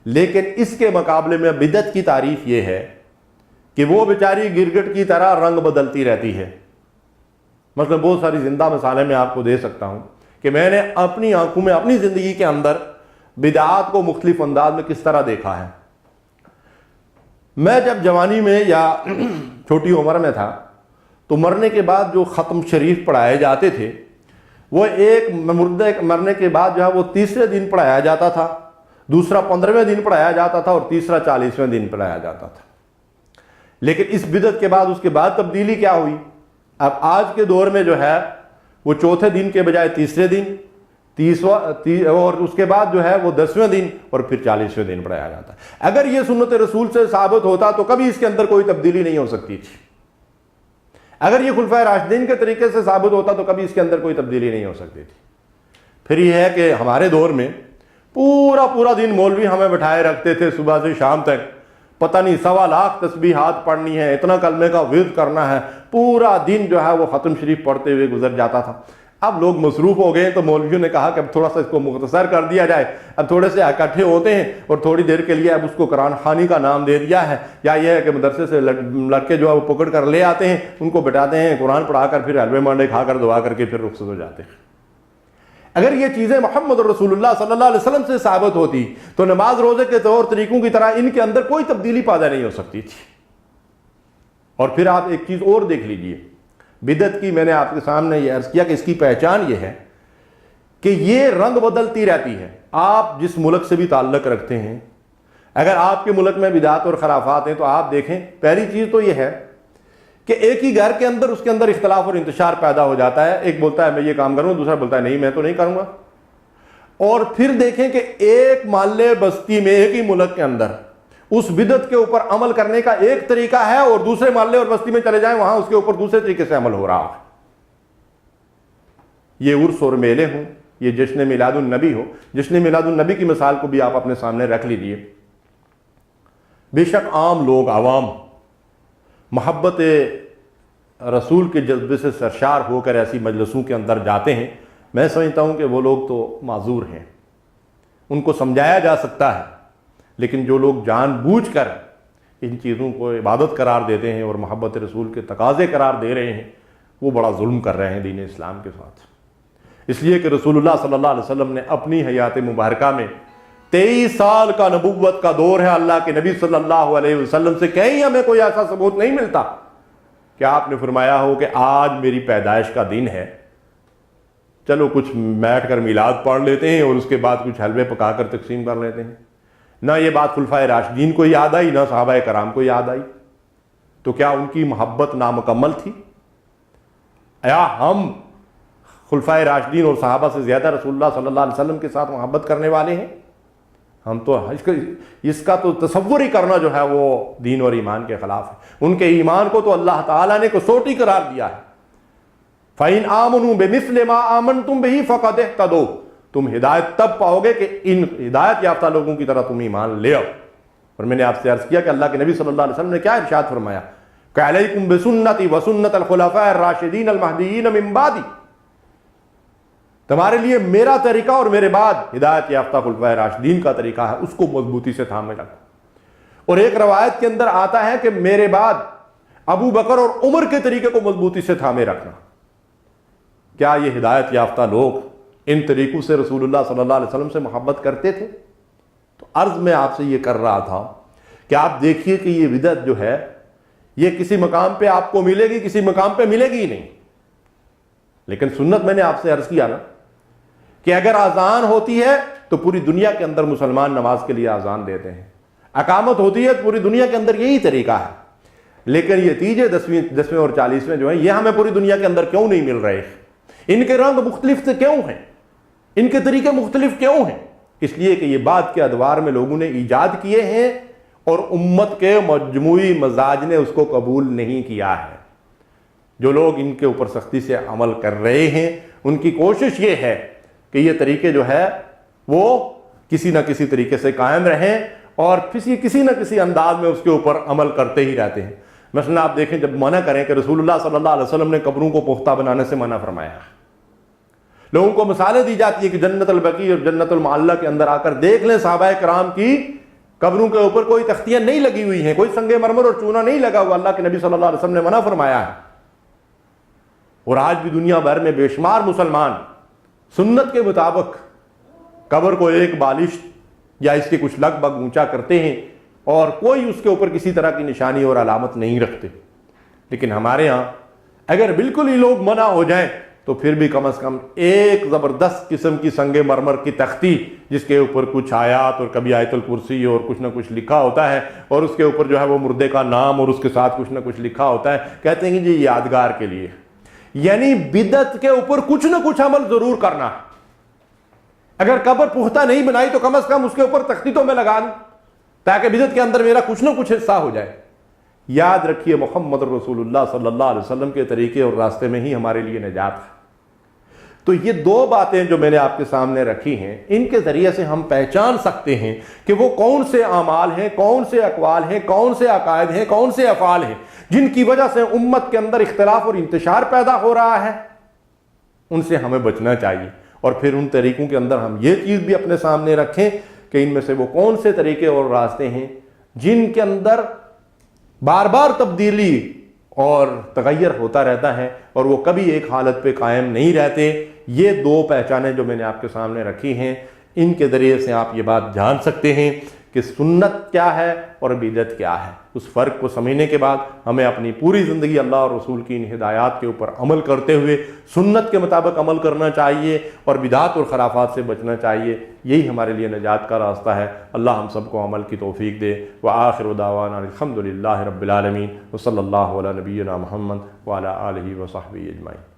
لیکن اس کے مقابلے میں بدعت کی تعریف یہ ہے کہ وہ بیچاری گرگٹ کی طرح رنگ بدلتی رہتی ہے۔ مثلا بہت ساری زندہ مثالیں میں آپ کو دے سکتا ہوں کہ میں نے اپنی آنکھوں میں اپنی زندگی کے اندر بدعات کو مختلف انداز میں کس طرح دیکھا ہے۔ میں جب جوانی میں یا چھوٹی عمر میں تھا تو مرنے کے بعد جو ختم شریف پڑھائے جاتے تھے وہ ایک مردے مرنے کے بعد جو ہے وہ تیسرے دن پڑھایا جاتا تھا، دوسرا 15ویں دن پڑھایا جاتا تھا اور تیسرا 40ویں دن پڑھایا جاتا تھا۔ لیکن اس بدعت کے بعد اس کے بعد تبدیلی کیا ہوئی؟ اب آج کے دور میں جو ہے وہ چوتھے دن کے بجائے تیسرے دن، اور اس کے بعد جو ہے وہ 10ویں دن اور پھر 40ویں دن پڑھایا جاتا ہے۔ اگر یہ سنت رسول سے ثابت ہوتا تو کبھی اس کے اندر کوئی تبدیلی نہیں ہو سکتی تھی۔ اگر یہ خلفائے راشدین کے طریقے سے ثابت ہوتا تو کبھی اس کے اندر کوئی تبدیلی نہیں ہو سکتی تھی۔ پھر یہ ہے کہ ہمارے دور میں پورا دن مولوی ہمیں بٹھائے رکھتے تھے صبح سے شام تک، پتہ نہیں 1.25 لاکھ تسبیحات پڑھنی ہے، اتنا کلمے کا ورد کرنا ہے، پورا دن جو ہے وہ ختم شریف پڑھتے ہوئے گزر جاتا تھا۔ اب لوگ مصروف ہو گئے تو مولویوں نے کہا کہ اب تھوڑا سا اس کو مختصر کر دیا جائے، اب تھوڑے سے اکٹھے ہوتے ہیں اور تھوڑی دیر کے لیے اب اس کو قرآن خوانی کا نام دے دیا ہے، یا یہ ہے کہ مدرسے سے لڑکے جو ہے وہ پکڑ کر لے آتے ہیں، ان کو بٹاتے ہیں، قرآن پڑھا کر پھر حلوے مانڈے کھا کر دعا کر کے پھر رخصت ہو جاتے ہیں۔ اگر یہ چیزیں محمد رسول اللہ صلی اللہ علیہ وسلم سے ثابت ہوتی تو نماز روزے کے طور طریقوں کی طرح ان کے اندر کوئی تبدیلی پیدا نہیں ہو سکتی تھی، اور پھر آپ ایک چیز اور دیکھ لیجئے، بدعت کی میں نے آپ کے سامنے یہ عرض کیا کہ اس کی پہچان یہ ہے کہ یہ رنگ بدلتی رہتی ہے۔ آپ جس ملک سے بھی تعلق رکھتے ہیں، اگر آپ کے ملک میں بدعات اور خرافات ہیں تو آپ دیکھیں، پہلی چیز تو یہ ہے کہ ایک ہی گھر کے اندر اس کے اندر اختلاف اور انتشار پیدا ہو جاتا ہے۔ ایک بولتا ہے میں یہ کام کروں، دوسرا بولتا ہے نہیں میں تو نہیں کروں گا۔ اور پھر دیکھیں کہ ایک محلے بستی میں ایک ہی ملک کے اندر اس بدعت کے اوپر عمل کرنے کا ایک طریقہ ہے، اور دوسرے محلے اور بستی میں چلے جائیں وہاں اس کے اوپر دوسرے طریقے سے عمل ہو رہا ہے۔ یہ عرس اور میلے ہوں، یہ جشن میلاد النبی ہو، جشن میلاد النبی کی مثال کو بھی آپ اپنے سامنے رکھ لیجئے۔ بے شک عام لوگ، عوام محبت رسول کے جذبے سے سرشار ہو کر ایسی مجلسوں کے اندر جاتے ہیں، میں سمجھتا ہوں کہ وہ لوگ تو معذور ہیں، ان کو سمجھایا جا سکتا ہے، لیکن جو لوگ جان بوجھ کر ان چیزوں کو عبادت قرار دیتے ہیں اور محبت رسول کے تقاضے قرار دے رہے ہیں، وہ بڑا ظلم کر رہے ہیں دین اسلام کے ساتھ۔ اس لیے کہ رسول اللہ صلی اللہ علیہ وسلم نے اپنی حیات مبارکہ میں 23 سال کا نبوت کا دور ہے، اللہ کے نبی صلی اللہ علیہ وسلم سے کہیں ہمیں کوئی ایسا ثبوت نہیں ملتا کہ آپ نے فرمایا ہو کہ آج میری پیدائش کا دن ہے، چلو کچھ بیٹھ کر میلاد پڑھ لیتے ہیں اور اس کے بعد کچھ حلوے پکا کر تقسیم کر لیتے ہیں۔ نہ یہ بات خلفائے راشدین کو یاد آئی، نہ صحابہ کرام کو یاد آئی۔ تو کیا ان کی محبت نامکمل تھی؟ یا ہم خلفائے راشدین اور صحابہ سے زیادہ رسول اللہ صلی اللہ علیہ وسلم کے ساتھ محبت کرنے والے ہیں؟ ہم تو اس کا تو تصور ہی کرنا جو ہے وہ دین اور ایمان کے خلاف ہے۔ ان کے ایمان کو تو اللہ تعالیٰ نے کسوٹی قرار دیا ہے۔ فَإِنْ آمَنُوا بِمِثْلِ مَا آمَنْتُمْ بِهِ فَقَدْ اهْتَدَوْا، تم ہدایت تب پاؤ گے کہ ان ہدایت یافتہ لوگوں کی طرح تم ایمان لے آؤ۔ اور میں نے آپ سے عرض کیا کہ اللہ کے نبی صلی اللہ علیہ وسلم نے کیا ارشاد فرمایا کہ علیکم بسنتی وسنت الخلفاء الراشدین المہدیین من بعدی، تمہارے لیے میرا طریقہ اور میرے بعد ہدایت یافتہ خلفائے راشدین کا طریقہ ہے، اس کو مضبوطی سے تھامے رکھو۔ اور ایک روایت کے اندر آتا ہے کہ میرے بعد ابو بکر اور عمر کے طریقے کو مضبوطی سے تھامے رکھنا۔ کیا یہ ہدایت یافتہ لوگ ان طریقوں سے رسول اللہ صلی اللہ علیہ وسلم سے محبت کرتے تھے؟ تو عرض میں آپ سے یہ کر رہا تھا کہ آپ دیکھیے کہ یہ بدعت جو ہے یہ کسی مقام پہ آپ کو ملے گی، کسی مقام پہ ملے گی ہی نہیں۔ لیکن سنت میں نے آپ سے عرض کیا نا کہ اگر اذان ہوتی ہے تو پوری دنیا کے اندر مسلمان نماز کے لیے اذان دیتے ہیں، اقامت ہوتی ہے تو پوری دنیا کے اندر یہی طریقہ ہے۔ لیکن یہ تیجے 10ویں اور 40ویں جو ہیں یہ ہمیں پوری دنیا کے اندر کیوں نہیں مل رہے؟ ان کے رنگ مختلف سے کیوں ہیں؟ ان کے طریقے مختلف کیوں ہیں؟ اس لیے کہ یہ بعد کے ادوار میں لوگوں نے ایجاد کیے ہیں اور امت کے مجموعی مزاج نے اس کو قبول نہیں کیا ہے۔ جو لوگ ان کے اوپر سختی سے عمل کر رہے ہیں ان کی کوشش یہ ہے کہ یہ طریقے جو ہے وہ کسی نہ کسی طریقے سے قائم رہیں اور کسی نہ کسی انداز میں اس کے اوپر عمل کرتے ہی رہتے ہیں۔ مثلا آپ دیکھیں جب منع کریں کہ رسول اللہ صلی اللہ علیہ وسلم نے قبروں کو پختہ بنانے سے منع فرمایا، لوگوں کو مثالیں دی جاتی ہیں کہ جنت البقیع اور جنت المعلی کے اندر آ کر دیکھ لیں صحابہ کرام کی قبروں کے اوپر کوئی تختیاں نہیں لگی ہوئی ہیں، کوئی سنگ مرمر اور چونا نہیں لگا ہوا، اللہ کے نبی صلی اللہ علیہ وسلم نے منع فرمایا ہے۔ اور آج بھی دنیا بھر میں بے شمار مسلمان سنت کے مطابق قبر کو ایک بالش یا اس کے کچھ لگ بگ اونچا کرتے ہیں اور کوئی اس کے اوپر کسی طرح کی نشانی اور علامت نہیں رکھتے۔ لیکن ہمارے ہاں اگر بالکل ہی لوگ منع ہو جائیں تو پھر بھی کم از کم ایک زبردست قسم کی سنگ مرمر کی تختی جس کے اوپر کچھ آیات اور کبھی آیت الکرسی اور کچھ نہ کچھ لکھا ہوتا ہے اور اس کے اوپر جو ہے وہ مردے کا نام اور اس کے ساتھ کچھ نہ کچھ لکھا ہوتا ہے، کہتے ہیں کہ جی یادگار کے لیے۔ یعنی بدعت کے اوپر کچھ نہ کچھ عمل ضرور کرنا ہے۔ اگر قبر پختہ نہیں بنائی تو کم از کم اس کے اوپر تختی تو میں لگا دوں تاکہ بدعت کے اندر میرا کچھ نہ کچھ حصہ ہو جائے۔ یاد رکھیے محمد رسول اللہ صلی اللہ علیہ وسلم کے طریقے اور راستے میں ہی ہمارے لیے نجات ہے۔ تو یہ دو باتیں جو میں نے آپ کے سامنے رکھی ہیں ان کے ذریعے سے ہم پہچان سکتے ہیں کہ وہ کون سے اعمال ہیں، کون سے اقوال ہیں، کون سے عقائد ہیں، کون سے افعال ہیں جن کی وجہ سے امت کے اندر اختلاف اور انتشار پیدا ہو رہا ہے۔ ان سے ہمیں بچنا چاہیے اور پھر ان طریقوں کے اندر ہم یہ چیز بھی اپنے سامنے رکھیں کہ ان میں سے وہ کون سے طریقے اور راستے ہیں جن کے اندر بار بار تبدیلی اور تغیر ہوتا رہتا ہے اور وہ کبھی ایک حالت پہ قائم نہیں رہتے۔ یہ دو پہچانیں جو میں نے آپ کے سامنے رکھی ہیں ان کے ذریعے سے آپ یہ بات جان سکتے ہیں کہ سنت کیا ہے اور بدعت کیا ہے۔ اس فرق کو سمجھنے کے بعد ہمیں اپنی پوری زندگی اللہ اور رسول کی ان ہدایات کے اوپر عمل کرتے ہوئے سنت کے مطابق عمل کرنا چاہیے اور بدعات اور خرافات سے بچنا چاہیے. یہی ہمارے لیے نجات کا راستہ ہے. اللہ ہم سب کو عمل کی توفیق دے. وآخر دعوانا الحمد للہ رب العالمین وصلی اللہ علی نبینا محمد وعلی آلہ وصحبہ اجمعین.